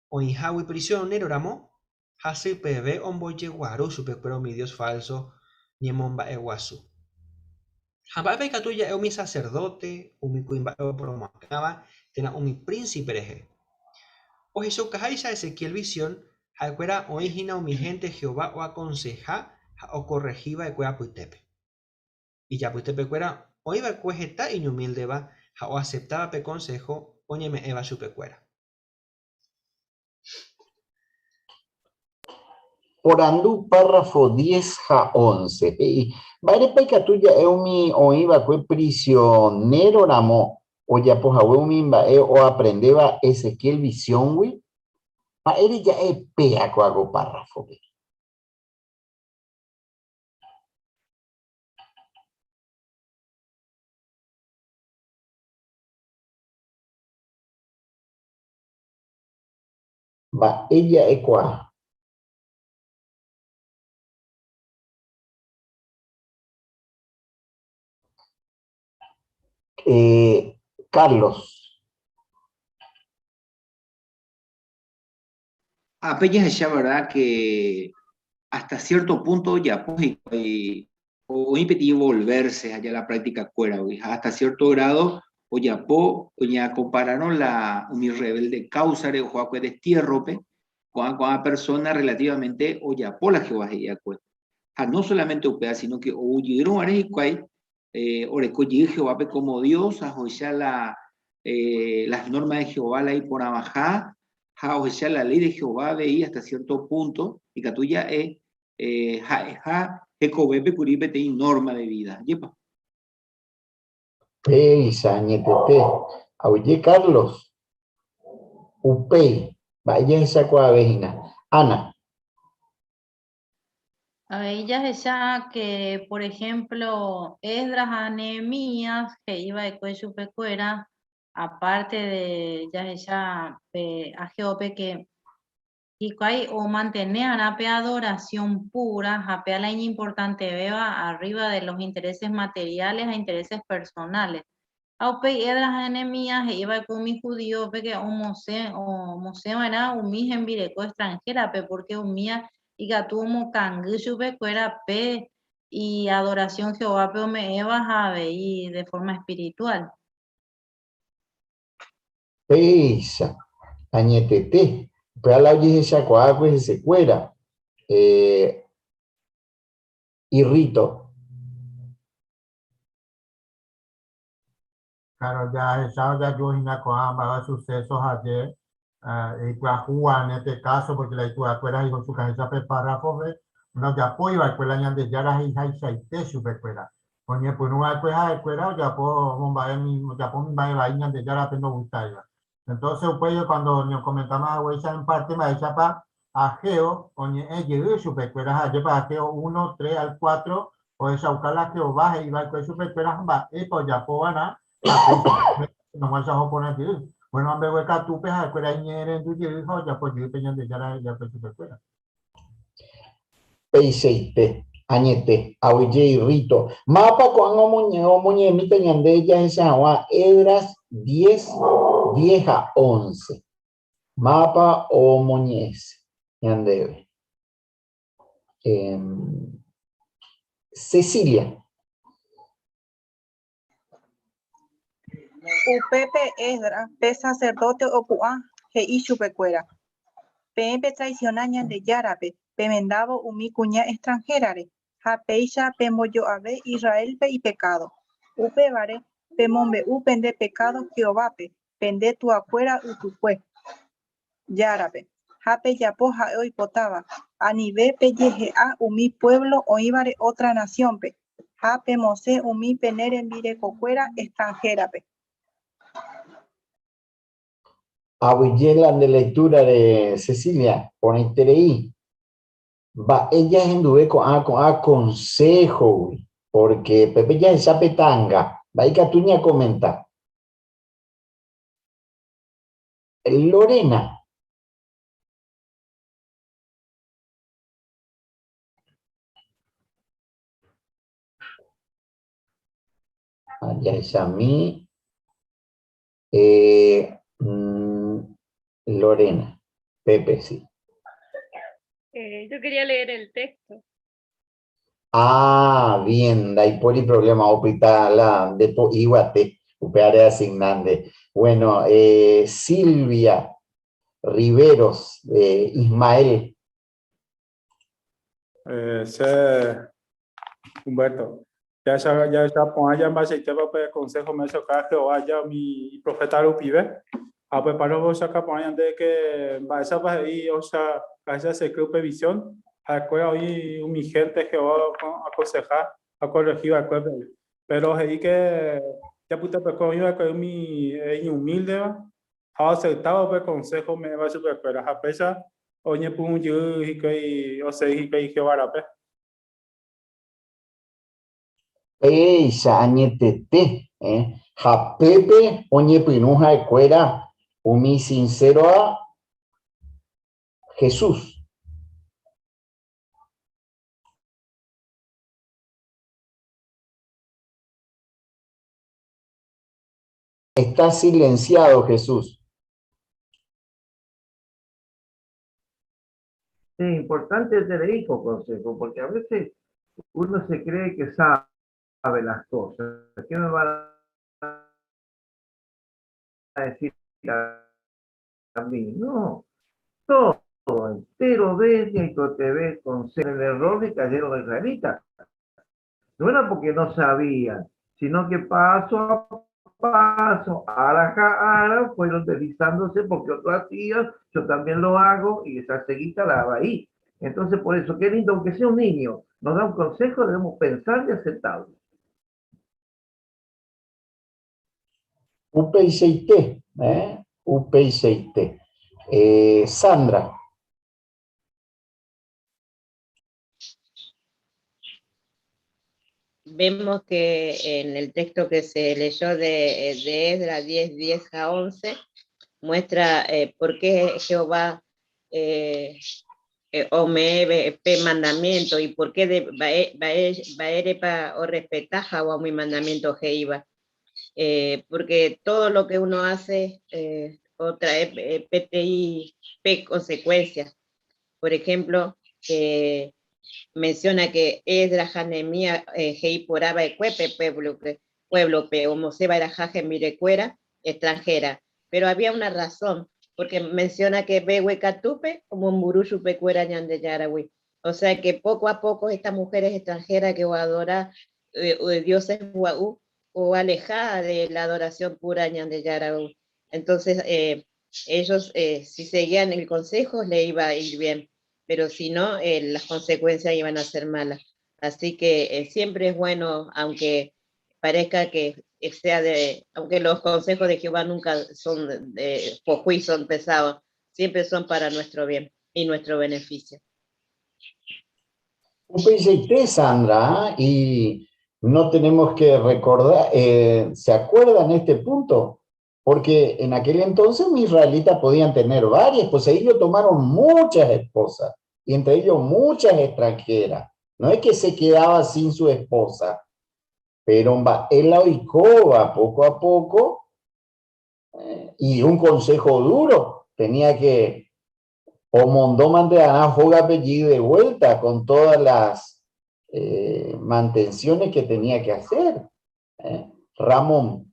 o injawi prisionero ramo, hasi pe ve omboye guaru supe cuera mi dios falso, ñemomba eguasu. Jambape catuya es mi sacerdote, mi cuimba promacaba, tena mi príncipe reje. O Jesús cajaisa Ezequiel visión, jacuera o hijina o mi gente Jehová o aconseja o corregiva de cuea puitepe. Y ya puitepe cuera o iba cuejeta y humilde va, o aceptaba pe consejo, o ñeme eva su pecuera. Orando párrafo 10 a 11. Y vale peca tuya eumi o iba que prisionero ramo o ya pues mimba o aprendeba Ezequiel visión wi. Pa eri ya pea co hago párrafo. Va ella equa. Carlos. Apenas ya verdad que hasta cierto punto ya pues o impedir volverse allá a la práctica cuera, hasta cierto grado o ya compararon mi rebelde causa de Joaquín de Estierrope con una persona relativamente o ya por la Jehová no solamente upea sino que o yieron a Rejicuay oreco Jehová como Dios a ya las normas de Jehová la y por abajar o ya la ley de Jehová veía hasta cierto punto y que tuya es Ecobebe Curibe te norma de vida. ¿Yepa? Sañetete. Oye, Carlos. Upey. Vaya esa coavejina. Ana. Ella ya que, por ejemplo, Esdras a Nehemías, que iba de cuello pecuera, aparte de ya a Jehová que y hay o mantener a adoración pura, a la importante beba arriba de los intereses materiales a intereses personales. Aupe Esdras Nehemías iba con mi judío que o mose era un mi en vireco extranjera pe porque un mía y gatumo canguchu pe cuera pe y adoración Jehová pe me eva y de forma espiritual. Pesa, añetete, pero la oye esa coa pues se cuera. Irrito. Claro, ya yo iba sucesos ayer, y Juan en este caso, porque la escuela dijo su cabeza párrafo, no ya apoyo a escuela ñande ya la hija y saite su escuela. Oye, pues no hay escuela, ya po mi vaina de ya la tengo gustada. Entonces, pues cuando nos comentamos a ella en parte, me echa para Ageo, oye, ella su escuela, ayer para Ageo 1, 3 al 4, o esa buscar la que baje y va con su escuela, va, y pues ya po van no vas a poner bueno, a ver, acá tú pejas, pero ahí en tu hijo, ya pues yo peñan de ya pues tu escuela. P6P. Añete, Aoye y Rito. Mapa con omoñe, mita ñande ya esa agua, Edras 10, 10 a 11. Mapa omoñez, ñande. Cecilia. Upepe Esdra, pe sacerdote opu'a, he'i chupekuéra. Pepe traiciona ñande járape, pemendavo umi kuña extranjerare, ha péicha pembojo'ave Israelpe y pecado. Upevare pemombe'u pende pecado Jehovápe, pende tuakuéra ytykue járape. Ha pejapo ha'e oipotáva, anive pejehe'a umi pueblo oĩvare otra naciónpe, ha pemosẽ umi pene rembirekokuéra extranjerape. Abuyelan de lectura de Cecilia, ponete ahí. Va, ella es en con a consejo, porque Pepe ya es petanga. Va y Catuña comenta. Lorena. Ya es a mí. Lorena. Pepe, sí. Yo quería leer el texto. Ah, bien, da ahí por el problema, opita la de po iguate, upeare asignande. Bueno, Silvia Riveros, Ismael. Humberto, ya pon allá más el tema de consejo me soca Jehová ya mi profeta lo pibe. A preparar vos acá pon allá de que va esa va ahí o sea, esa se creo previsión. Acuerdo ahí mi gente Jehová aconsejar, a corregir acuerdo. Pero ahí que ya puta pecoño que mi humilde va. Ha aceptado el consejo me va a super pero a pesar oye pum yo y que o sea y que Jehová la pe. Esa añetete, Japepe, oñe pinuja de cuera, umi sincero a Jesús. Está silenciado Jesús. Sí, importante tener hijo consejo, porque a veces uno se cree que sabe las cosas. ¿Qué me van a decir a mí? No, todo entero bestia y te ves con el error de cayeron los israelitas. No era porque no sabían, sino que paso a paso, ara fueron deslizándose porque otros hacían, yo también lo hago y esa ceguita la va ahí. Entonces, por eso, qué lindo, aunque sea un niño, nos da un consejo, debemos pensar y aceptarlo. UPICT, UPICT. Sandra. Vemos que en el texto que se leyó de Esdras 10, 10 a 11, muestra por qué Jehová omee mandamiento y por qué baerepa o respetaja o mi mandamiento Jeiba. Porque todo lo que uno hace trae PTI, consecuencias. Por ejemplo, menciona que Esdras Janemía Hei poraba ecuepe pueblo como seba era jaje mirecuera extranjera, pero había una razón porque menciona que Behuecatupe como Murushu pecuera ñande yarawi, o sea que poco a poco estas mujeres extranjeras que adora dioses guau o alejada de la adoración pura ñande yarawi, entonces ellos si seguían el consejo le iba a ir bien, pero si no, las consecuencias iban a ser malas. Así que siempre es bueno, aunque parezca que sea aunque los consejos de Jehová nunca son por juicio, son pesados, siempre son para nuestro bien y nuestro beneficio. UPICT, Sandra, y no tenemos que recordar, ¿se acuerdan este punto? Porque en aquel entonces los israelitas podían tener varias, pues ellos tomaron muchas esposas, y entre ellos muchas extranjeras. No es que se quedaba sin su esposa, pero él la oicova poco a poco, y un consejo duro, tenía que, o mondó de ganar joga apellido de vuelta con todas las mantenciones que tenía que hacer. Ramón.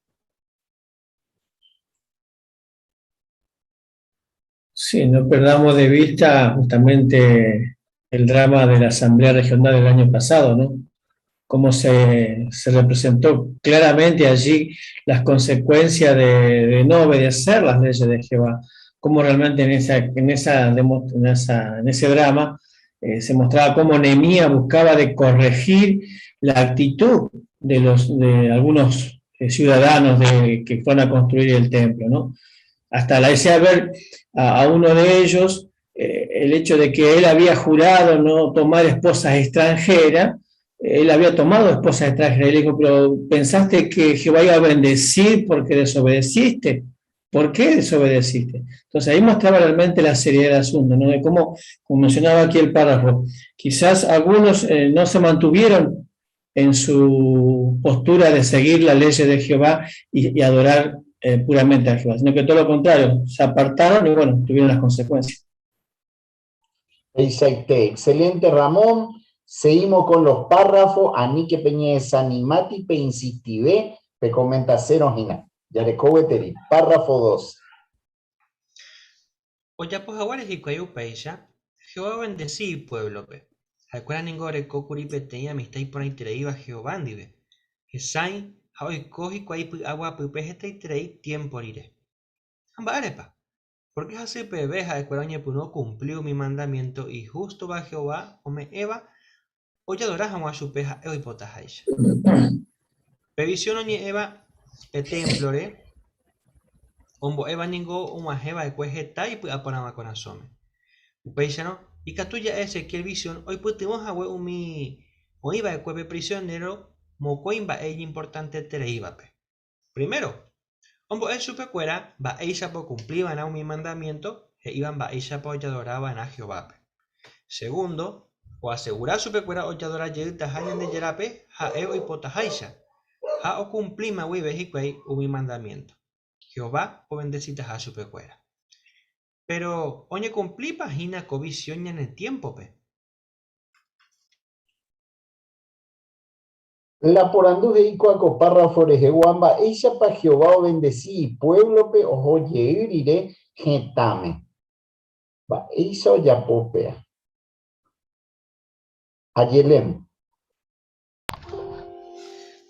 Sí, no perdamos de vista justamente el drama de la Asamblea Regional del año pasado, ¿no? Cómo se representó claramente allí las consecuencias de no obedecer las leyes de Jehová, cómo realmente en ese drama se mostraba cómo Nehemías buscaba de corregir la actitud de algunos ciudadanos que fueron a construir el templo, ¿no? Hasta la desea ver a uno de ellos, el hecho de que él había jurado no tomar esposas extranjeras. Él había tomado esposas extranjeras, y le dijo, pero ¿pensaste que Jehová iba a bendecir porque desobedeciste? ¿Por qué desobedeciste? Entonces ahí mostraba realmente la seriedad del asunto, ¿no? De cómo, como mencionaba aquí el párrafo, quizás algunos no se mantuvieron en su postura de seguir las leyes de Jehová y adorar puramente a Jehová, sino que todo lo contrario, se apartaron y bueno, tuvieron las consecuencias. Excelente, Ramón. Seguimos con los párrafos. Anique Peñez animati pe insistive pe comenta cero gina. Yarecoveteri. Párrafo 2. Oyapo jaguares y cuayu peisha, Jehová bendecí pueblo pe. Recuerda ningore kokuri peteña amistad y por ahí iba Jehová andive. Jesai, hoy cogi cuay agua pupejete y trei tiempo iré. Ambarepa. Porque así pebeja de cuaraña no cumplió mi mandamiento y justo va Jehová o me eva. Oye adoras a su peja e hipotajaisha. Previsión oñe eva el templore. Ombo eva ningo un ajeva de cuejeta y aponama con asome. Upeisha no. Y catuya ese que el visión hoy putimos a umi o iba de cueve prisionero mocoimba ella importante tereibape. Primero, ombo el supecuera va eisa por cumplir a mi mandamiento e iban va eisa por adoraban a Jehová. Segundo, o asegurar su pecuera o yadora yelta hayan de yerape ha eo hipotajaisha ha o cumplima wi vejiquei mi mandamiento. Jehová o bendecita a su pecuera. Pero oñe cumplí página covisión en el tiempo pe. La porandu de ico párrafo de Jehuamba, ella pa Jehová o bendecí pueblo pe ojo iré getame. Va, eso ya popea. Ayelem.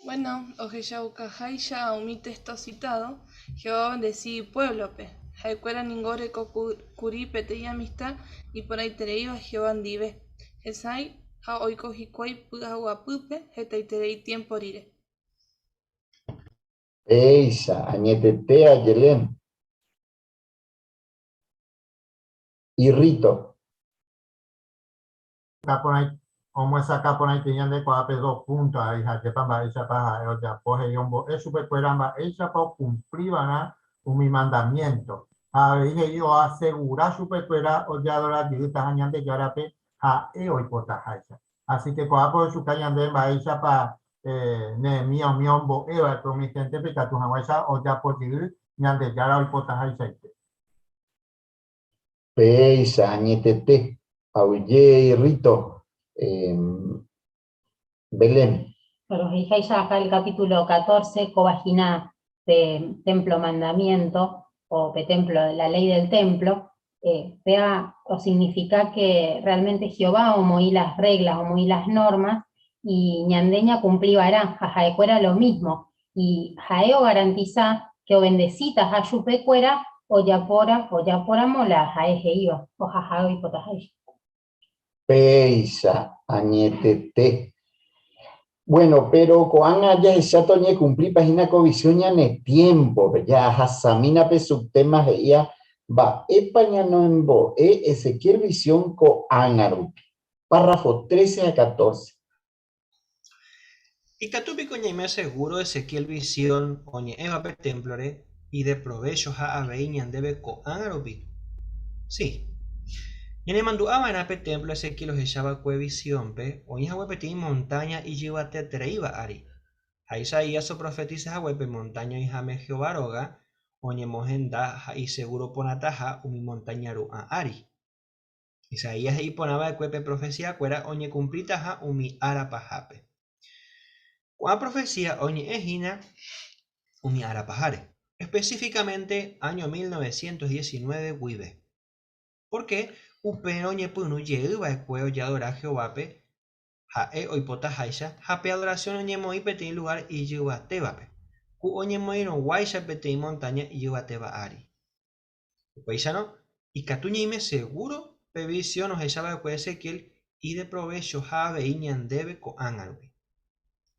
Bueno, Ojeyauca Jaisha un texto citado, Jehová bendecí pueblo pe. Jaecuera ningore curi pete y amistad y por ahí tereiba Jehová andive. Esai ha oiko hikwai agua pupe heteiterei tiempo rire. Esa, añetete Ayelem. Y Rito. Como esa capa tenían de 2 puntos ahí, que pamba esa paja, o sea, pues eso pues cueramba, esa para cumplir mi mandamiento. A ver, yo asegurar su pecuera o ya la dieta añade que ahora pe a eo hipotajaisa. Así que cuando su cañan de esa para Nehemías miombo eva promitente pecatu hawaisa o ya por dir ñande ya la hipotajaisa. Peisa, añetete, auye y Rito. Belén. Pero fijáis ya acá el capítulo 14, covagina de templo mandamiento, o de templo, la ley del templo, vea o significa que realmente Jehová omoí las reglas, omoí las normas, y ñandeña cumplí vará, jajaecuera lo mismo, y jaeo garantiza que o bendecitas a yupecuera, o ya pora mola, jaeje iba, o jajao y potajay. Peisa, añetete. Bueno, pero coana ya esa toñe cumplí página covisión ya ne tiempo, ya hasamina pe subtemas ya va epaña no embo Ezequiel visión co anarupi. Párrafo 13 a 14. Y catupi coñe me aseguro Ezequiel visión oñe eva pe templore y de provecho ha aveiñan debe co anarupi. Sí. Yene manduaba en ape templo ese que los echaba visión pe, o hija huepeti montaña y llevate treiva ari. A Isaías o profetiza huepe montaña y jame Jehová roga, oñe mojenda y seguro ponataja umi montañaru a ari. Isaías y ponaba de cuepe profecía cuera oñe cumplitaja umi arapajape. Cuá profecía oñe ejina umi arapajare. Específicamente año 1919 huive. ¿Por qué? Upe oñe punu yeuba de cueo yadora Jehovape, jae oipota jaisha, jape adoración oñe moi petein lugar y yuatevape. Ku oñe moi no guaisha petein montaña y yuateva ari. Upeisha no, y catuñime seguro previsión os echaba de Ezequiel y de provecho jave iñan debe co angarupi.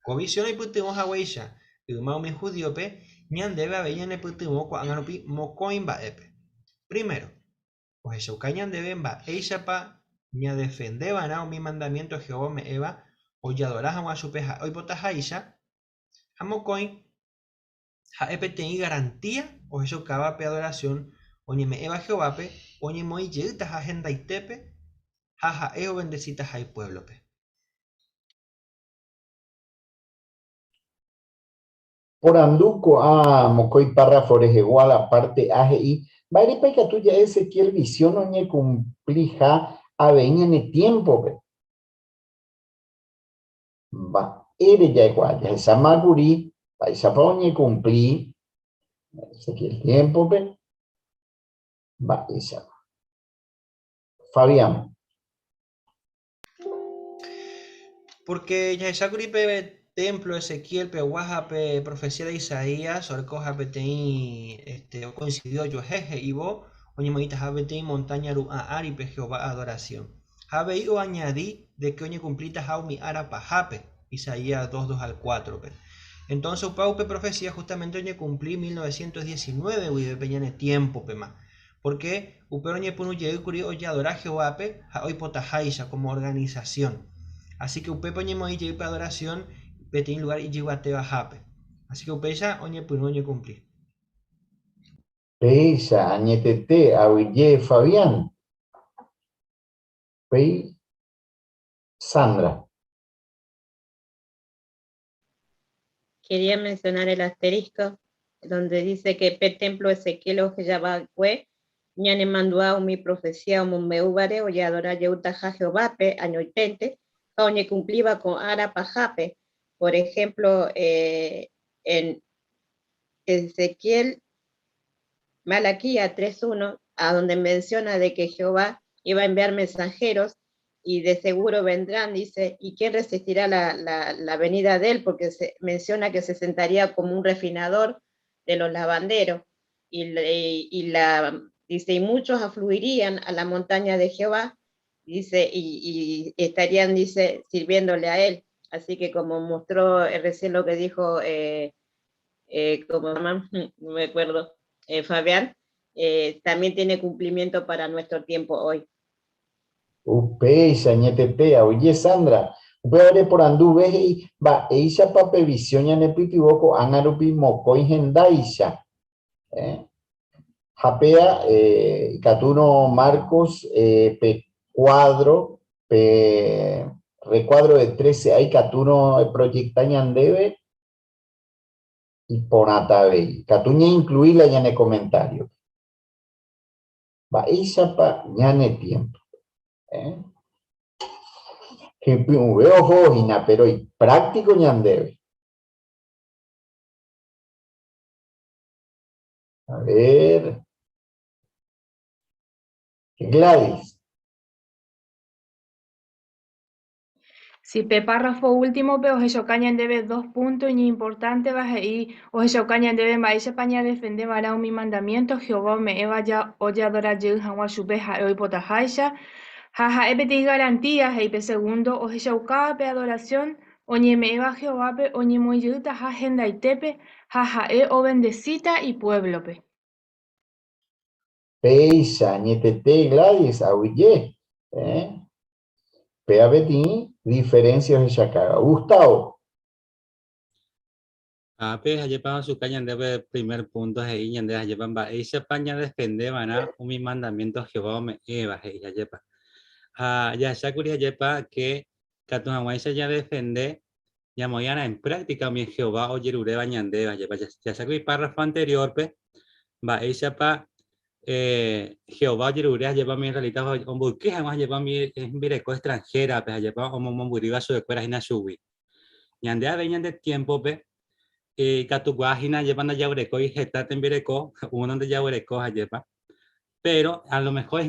Covisión y putimo jaweisha, y umao mi judiope, ñan debe aveñan e putimo co angarupi mocoin baepe. Primero, pues eso cañan deben va eishapa ña defendeba na mi mandamiento Jehová me eva o yadoraja wa supeja hoy botajaisha amocoin ja epetei garantía o eso cava pe adoración oñe me eva Jehová pe oñe moi yelta ja agenda itepe ja eo bendecita ja pueblo pe. Por anduco a mocoy párrafo igual a parte AGI. Vale, peca tuya Ezequiel visión oñe cumplija a veñene tiempo pe. Va, ere ya igual, ya esa maguri, va esa oñe cumplí, Ezequiel tiempo pe. Va, esa. Fabián. Porque ya esa gripe templo Ezequiel pe Oaxaca profecía de Isaías orcoja petei coincidió yo jeje y vos oñe moita habetei montaña ru a ari pe Jehová adoración. Habei o añadí de que oñe cumplita jaumi ara pajape Isaías 2 al 4 pe. Entonces upaupe profecía justamente oñe cumplí 1919 uy de peñane tiempo pe más. Porque uperoñe punu yeguri oye adorar Jehová pe hoy potajaisha como organización. Así que upe poñemos ahí para adoración, petín lugar y llevate bajape. Así que upe ya oñe punu oñe cumplir. Peisa, añetete, ahuille, Fabián. Pei, Sandra. Quería mencionar el asterisco, donde dice que pe templo Ezequiel o Jeyabacue, ñane mandua mi profecía o meubare o yadora yeutaja Jehovape, año 80, oñe cumpliba con ara pajape. Por ejemplo, en Ezequiel Malaquía 3.1, a donde menciona de que Jehová iba a enviar mensajeros y de seguro vendrán, dice, ¿y quién resistirá la venida de él? Porque se menciona que se sentaría como un refinador de los lavanderos dice, y muchos afluirían a la montaña de Jehová, dice, y estarían, dice, sirviéndole a él. Así que como mostró recién lo que dijo, como no me acuerdo, Fabián, también tiene cumplimiento para nuestro tiempo hoy. Upeisa, ñetete, oye, Sandra. Upe por andu veje va eisa pape visión ya nepitiboco anarupi mocoy gendaisha. Japea, Catuno Marcos, pe cuadro, pe recuadro de 13, hay Catuno proyectañan debe y ponatabe. Catuña incluirla ya en el comentario. Va, esa pa ñane tiempo. Que veo jojina, pero y práctico ñan debe. A ver. Gladys. Si pe párrafo último pe ojo cañan debe 2 puntos y importante baje y ojo cañan debe maíz paña defender para mi mandamiento Jehová me eva ya oya adora yel hawa shubeja hoy potajaisha jaja epeti garantías y pe segundo ojo pe adoración oñe me eva Jehová pe oñe muy yuta ja agenda y tepe jaja o bendecita y pueblo pe. Peisa, ñetete, Gladys, ahuye. Pea Betty, diferencias de Chacaga. Gustavo. Pues ayer para su caña debe primer punto ahí y ande ayer para esa paña defender van a mi mandamiento Jehová me eva y ayer para ya Shakuri ayepa que Katunawaisa ya defende ya moyana en práctica mi Jehová o Yerure bañande ayepa ya Shakuri párrafo anterior pe va ella pa Jehová Yerure ayepa mi realidad ombuque jamás ayepa mi vireco extranjera pe ayepa omomuriba su escuela hina subi ñande a veñan de tiempo pe Katuguajina ayepa na yaureco y jeta tembireco uno de yaureco ayepa pero a lo mejor es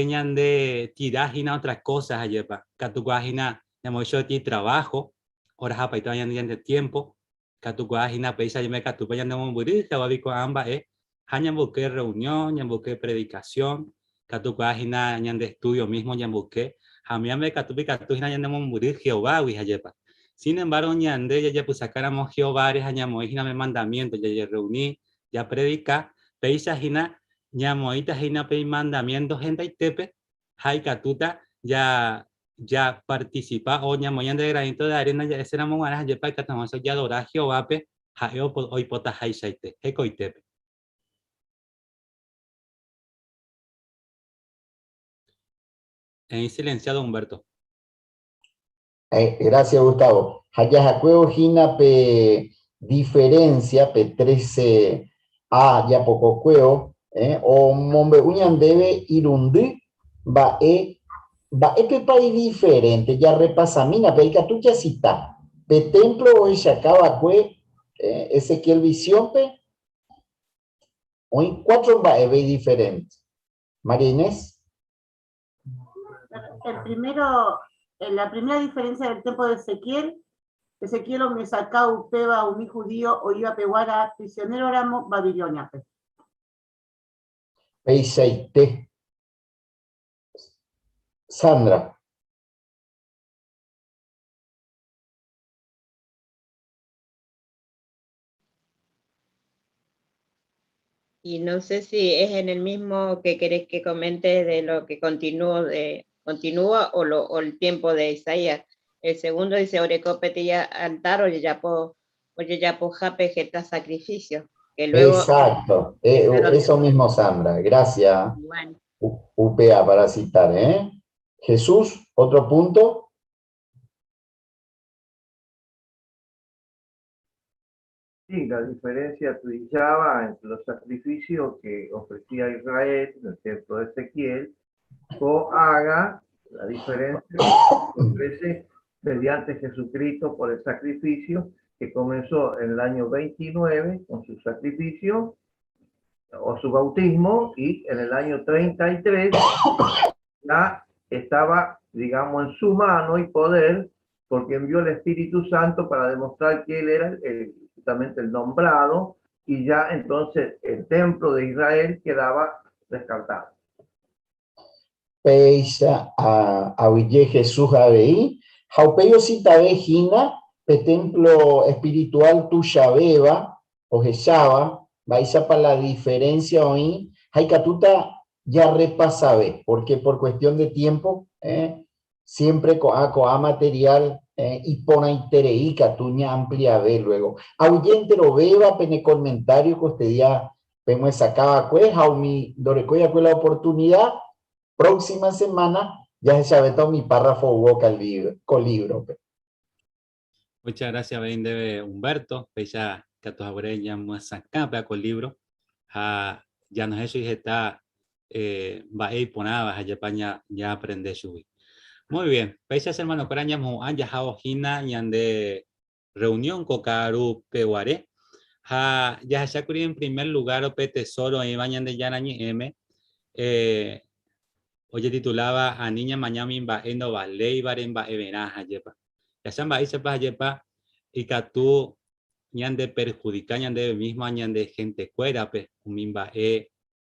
ñande tirajina otras cosas ayepa Katuguajina ñamocho ti trabajo horas apaito ñande tiempo Katuguajina peisa yeme Katupa ñande momburi tababico amba ñambuque reunión ñambuque predicación Katuguajina ñande estudio mismo ñambuque jamiame Katupi Katujina ñande momburi Jehová ayepa. Sin embargo, ñande ya pusacáramos Jehová ñamoijina me mandamiento ya reuní ya predica peisa jina ñamoita jina pe mandamiento gente y tepe hay Katuta ya participa o ñamoyan de granito de arena ya ese era mongaras ya para catamos ya adorar Jehová pe jaeo hoy pota hay saite hecoitepe. En silenciado Humberto. Gracias, Gustavo. Hayajacueo Jina pe diferencia pe 13a ya poco cueo o mombe uñan debe irundi va pe país diferente ya repasamina pe catucha cita pe templo hoy se acaba cue Ezequiel visión pe hoy 4 va ve diferente. María Inés. La primera diferencia del tiempo de Ezequiel o me sacaba upeba o mi judío o iba a peguara prisionero éramos Babilonia. Peiseite. Sandra. Y no sé si es en el mismo que querés que comente de lo que continúa o el tiempo de Isaías. El segundo dice, Orecopetilla altar o ya po jape geta sacrificio. Que luego, exacto, eso mismo, Sandra. Gracias. Bueno. UPA para citar, Jesús, otro punto. Sí, la diferencia brillaba entre los sacrificios que ofrecía Israel en el templo de Ezequiel o Haga, la diferencia que ofrece mediante Jesucristo por el sacrificio que comenzó en el año 29 con su sacrificio o su bautismo y en el año 33 ya estaba, digamos, en su mano y poder porque envió el Espíritu Santo para demostrar que él era justamente el nombrado y ya entonces el templo de Israel quedaba descartado. Peisa a Ville Jesús Abeí, Jaupeyo cita vejina, pe templo espiritual Tushabeba, o Jeshaba, vaisa para la diferencia hoy, Haikatuta ya repasabe, porque por cuestión de tiempo, siempre coa material y pona interei catuña amplia ve luego. Ahuyentero beba pene comentario que usted ya vemos sacaba pues, mi dorecoya con la oportunidad. Próxima semana ya se ha mi párrafo boca con libro. Muchas gracias, Debe Humberto. Ya que tu ya más acá con libro. Ya no es eso y está va a ir ponaba ya aprende subir. Muy bien. Países hermano Coraña ya hina de reunión cocaru peguare. Ya se en primer lugar o tesoro y bañan de Yanañi M. Oye titulaba a niña mañana va endo va ley va everaja yepa. Ya samba dice pa yepa y que tú ñande perjudica ñande mismo ñande gente cuera pe umimba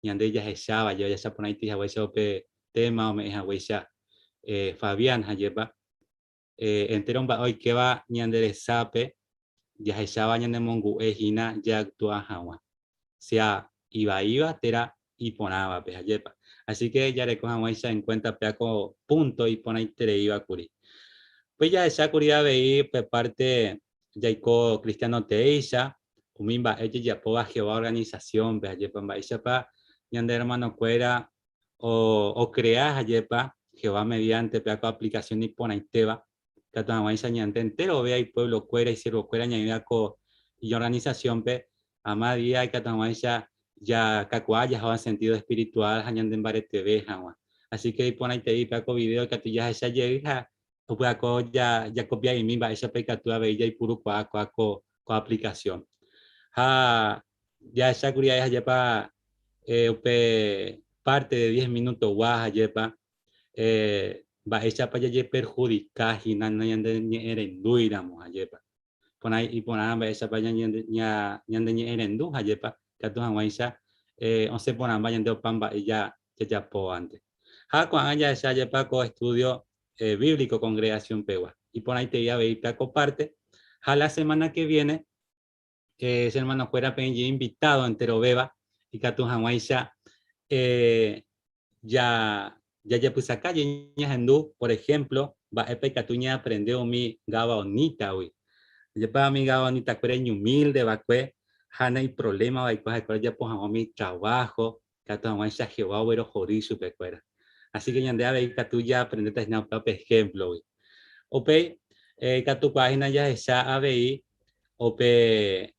ñande ya echaba ya se pone ahí ya pe tema o me ya Fabián yepa entero va hoy que va ñande sape ya echaba ñande mongu ejina ya actúa jawa sea iba tera y ponaba pe yepa. Así que ya recojan en cuenta peaco punto y pone iba curi. Pues ya esa curia veí por parte Jaico Cristiano Teisha, Umimba ella ya poba Jehová organización, ve allí para Isapa, yande hermano cuera o creas ayepa, Jehová mediante peaco aplicación y ponaiteba, que tu amaisa ñante entero vea y pueblo cuera y siervo cuera ñaida co y organización pe, amadía y que tu amaisa ya cacuaya jaban sentido espiritual hañanden barete veja. Así que ponaite peaco video que tu ya esa llega, o peaco ya copia y mimba esa pecatua veía y puro co aplicación. Ya esa curia es ayepa parte de 10 minutos guaja yepa va esa para ye perjudicar y no ni erendu iramos ayepa pon ahí y ponan va esa para ni erendu ayepa que tu hawaisa once ponan vayan de pamba y ya po antes cuando haya esa ayepa co estudio bíblico congregación pegua y pon ahí te ya ve y parte la semana que viene ese hermano fuera invitado entero beba y que tu hawaisa ya pues acá ya hindú, por ejemplo, va a pecatuña aprendió mi gaba bonita, uy. Ya para mi gaba bonita, que era humilde, va que hana y problema, va que ya pues a mi trabajo, que tu mamá ya Jehová pero jorí su pecuera. Así que ya de ahí que tú ya aprendete a un propio ejemplo, uy. Ope, que tu página ya esa ABI, ope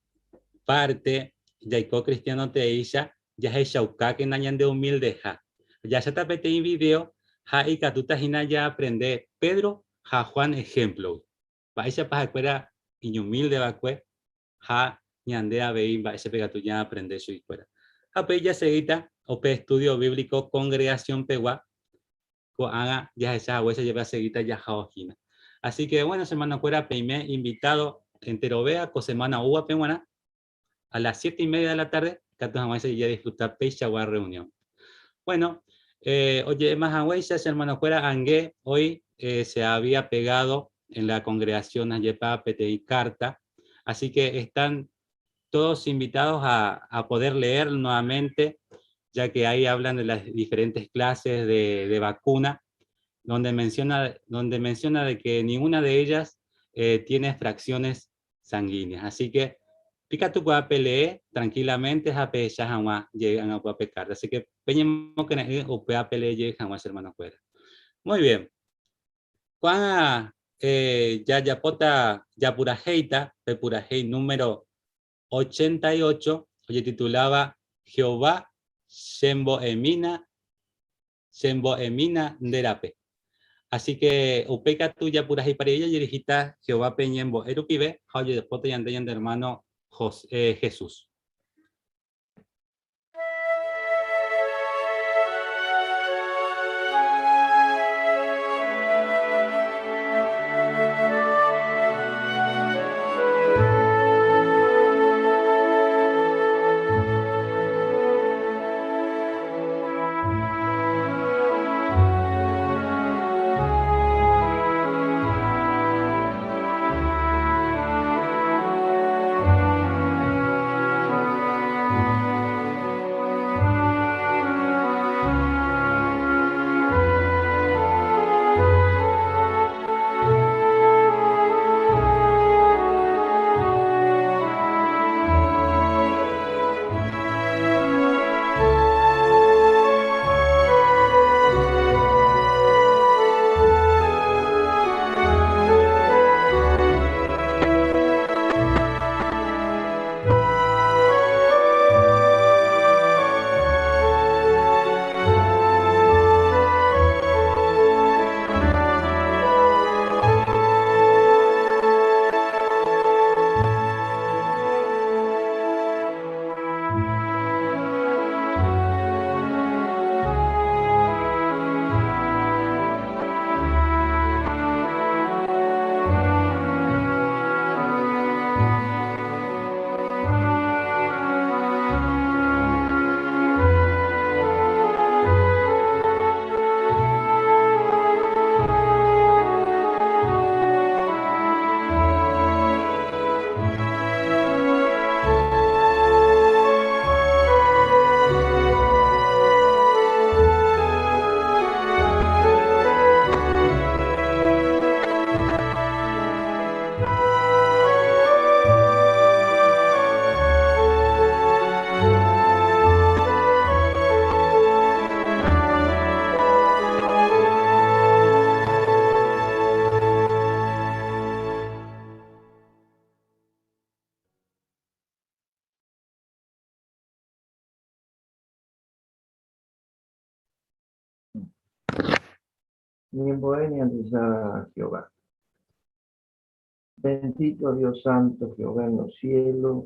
parte, ya y cristiano te dice, ya es shauka que nayan de humilde ja. Ya se tapete en video, ja y catuta hina ya aprende Pedro, ja Juan ejemplo. Va esa paja cuera y humilde va cue, ja ñande a vein va ese pegatu ya aprende su cuera. A pe ya seguita, o pe estudio bíblico congregación pegua, co haga ya esa huesa lleva seguita ya jaojina. Así que bueno, semana cuera peime invitado entero vea, co semana uva peguana, a las 7:30 de la tarde, que vamos a ya disfrutar pecha o reunión. Bueno, oye, más agüeyas, hermano fuera, Angué, hoy se había pegado en la congregación Ayepa, Pete y Carta, así que están todos invitados a poder leer nuevamente, ya que ahí hablan de las diferentes clases de vacuna, donde menciona de que ninguna de ellas tiene fracciones sanguíneas, así que pica tu pelear tranquilamente, a pesar jamás llegan a pecar. Así que peñemos que o pueda pelear jamás hermano fuera. Muy bien. Juan ya pota ya pura heita, pura hei número 88, oye titulaba Jehová Sembo Emina Nderape. Así que upeca tuya pura hei para ella dirigita Jehová Peñembo Erupibe, oye pota yande hermano Jesús. ni en Bohemia ni a Jehová. Bendito Dios Santo, Jehová en los cielos,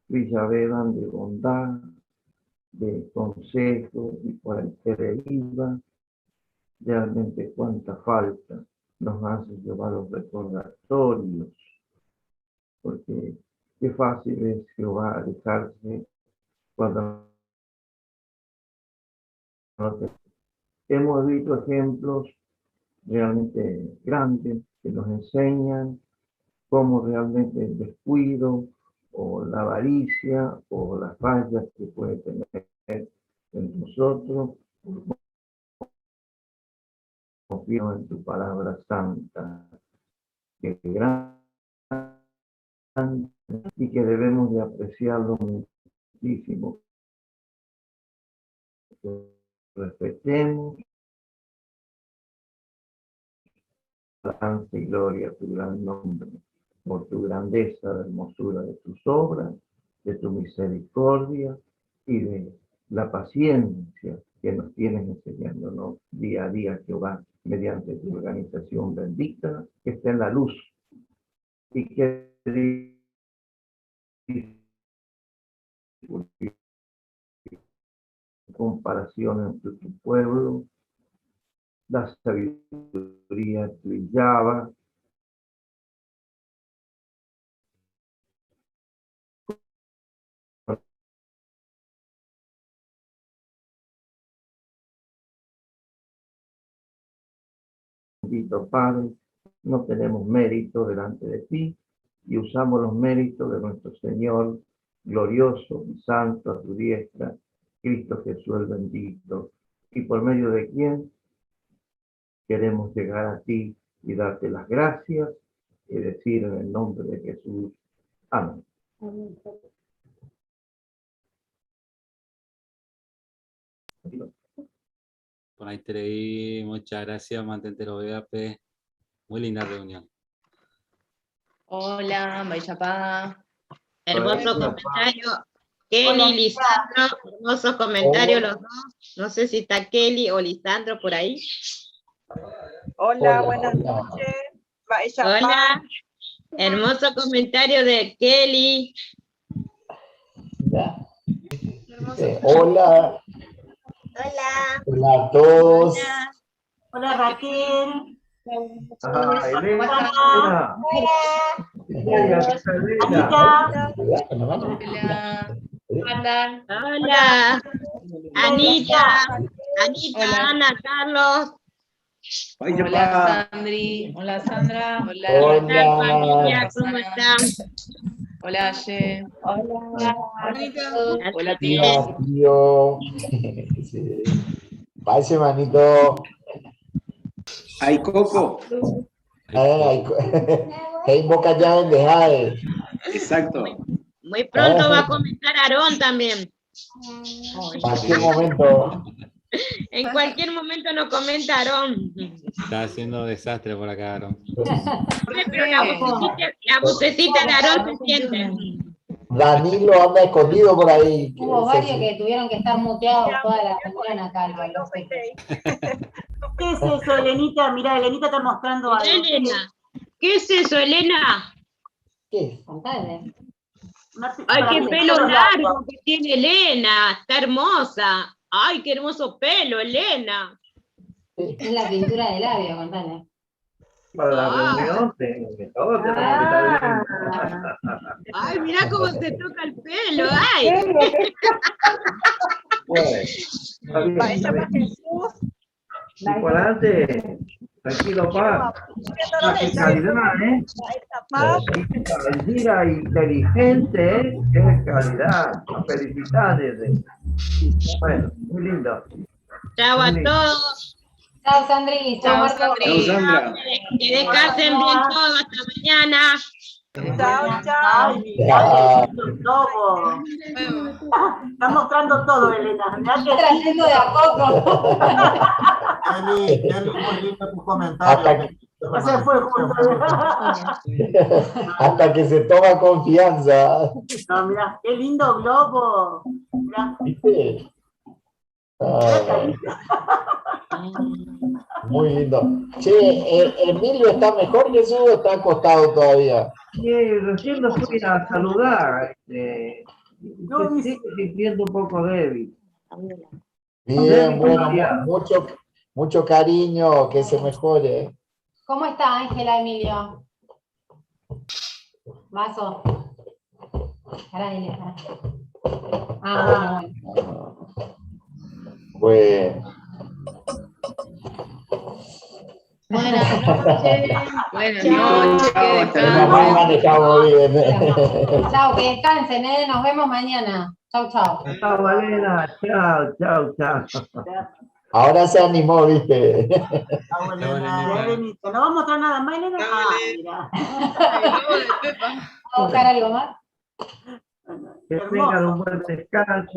Villavedan de bondad, de consejo y por el que deriva, realmente cuánta falta nos hace llevar los recordatorios, porque qué fácil es Jehová alejarse cuando hemos visto ejemplos realmente grandes que nos enseñan cómo realmente el descuido o la avaricia o las fallas que puede tener en nosotros, confío en tu palabra santa, que es gran y que debemos de apreciarlo muchísimo. Respetemos, alabanza y gloria a tu gran nombre, por tu grandeza, la hermosura de tus obras, de tu misericordia y de la paciencia que nos tienes enseñándonos día a día, Jehová, mediante tu organización bendita, que está en la luz y que comparación entre tu pueblo, la sabiduría brillaba, bendito Padre, no tenemos mérito delante de ti y usamos los méritos de nuestro Señor glorioso y santo a tu diestra, Cristo Jesús el bendito, y por medio de quien queremos llegar a ti y darte las gracias y decir en el nombre de Jesús. Amén. Por ahí te muchas gracias, mantentero Veape. Muy linda reunión. Hola, Mayapá. Hermoso comentario. Kelly, Lisandro, hermosos comentarios los dos. No sé si está Kelly o Lisandro por ahí. Hola, buenas noches. Hola. Hermoso comentario de Kelly. Hola. Hola. Hola a todos. Hola. Hola Raquel. Elena. Hola. Hola. Anita. Anita, Hola. Ana, Carlos. Hola Sandri, hola Sandra, hola. ¿Qué tal, familia? ¿Cómo están? Hola Aye. Hola. Hola Tío, tío. tío. Sí. Pase, manito. Ay, Coco. Hey, boca ya en dejar. Exacto. Muy pronto va a comentar Aarón también. En cualquier momento. En cualquier momento nos comenta Aarón. Está haciendo desastre por acá, Aaron. Pero la vocecita de Aarón se siente. Danilo anda escondido por ahí. Hubo varios que tuvieron que estar muteados toda la mañana, Carlos. No sé qué. ¿Qué es eso, Elenita? Mirá, Elenita está mostrando algo. Elena, ¿qué es eso, Elena? ¿Qué? Contale. Ay, qué pelo largo que tiene Elena. Está hermosa. Ay, qué hermoso pelo, Elena. Es la pintura de labio, contale. Para la reunión, todos tenemos que estar bien. Ay, mirá cómo se toca el pelo. Ay. Bueno, está bien, está bien. Y por adelante, tranquilo, pa. Qué calidad, ¿eh? Calidad inteligente, ¿eh? Qué calidad. Felicidades. Bueno, muy lindo. Chao a todos. Chao, Sandri. Chao, Marco. Chao, Sandra. Que descansen bien todos. Hasta mañana. Chao, chao. Está mostrando todo, Elena. Está trayendo de a poco. Kelly, muy lindo tu comentario. Se fue junto. Hasta que se toma confianza. No, mira, qué lindo globo. Mirá. ¿Viste? Muy lindo. Che, ¿Emilio está mejor que o está acostado todavía? Sí, recién lo fui a saludar. Se sigue sintiendo un poco débil. Bien, bueno, mucho cariño, que se mejore. ¿Cómo está Ángela, Emilio? Vaso. Ahora dile. Bueno. Buenas noches. Buenas noches. Nos manejamos bien. Chao, que descansen, nos vemos mañana. Chao, chao. Chao, Valena. Chao. Ahora se animó, ¿viste? ¿No va a mostrar nada más, Elena? Mira. ¿A buscar algo más? Que tengan un buen descanso.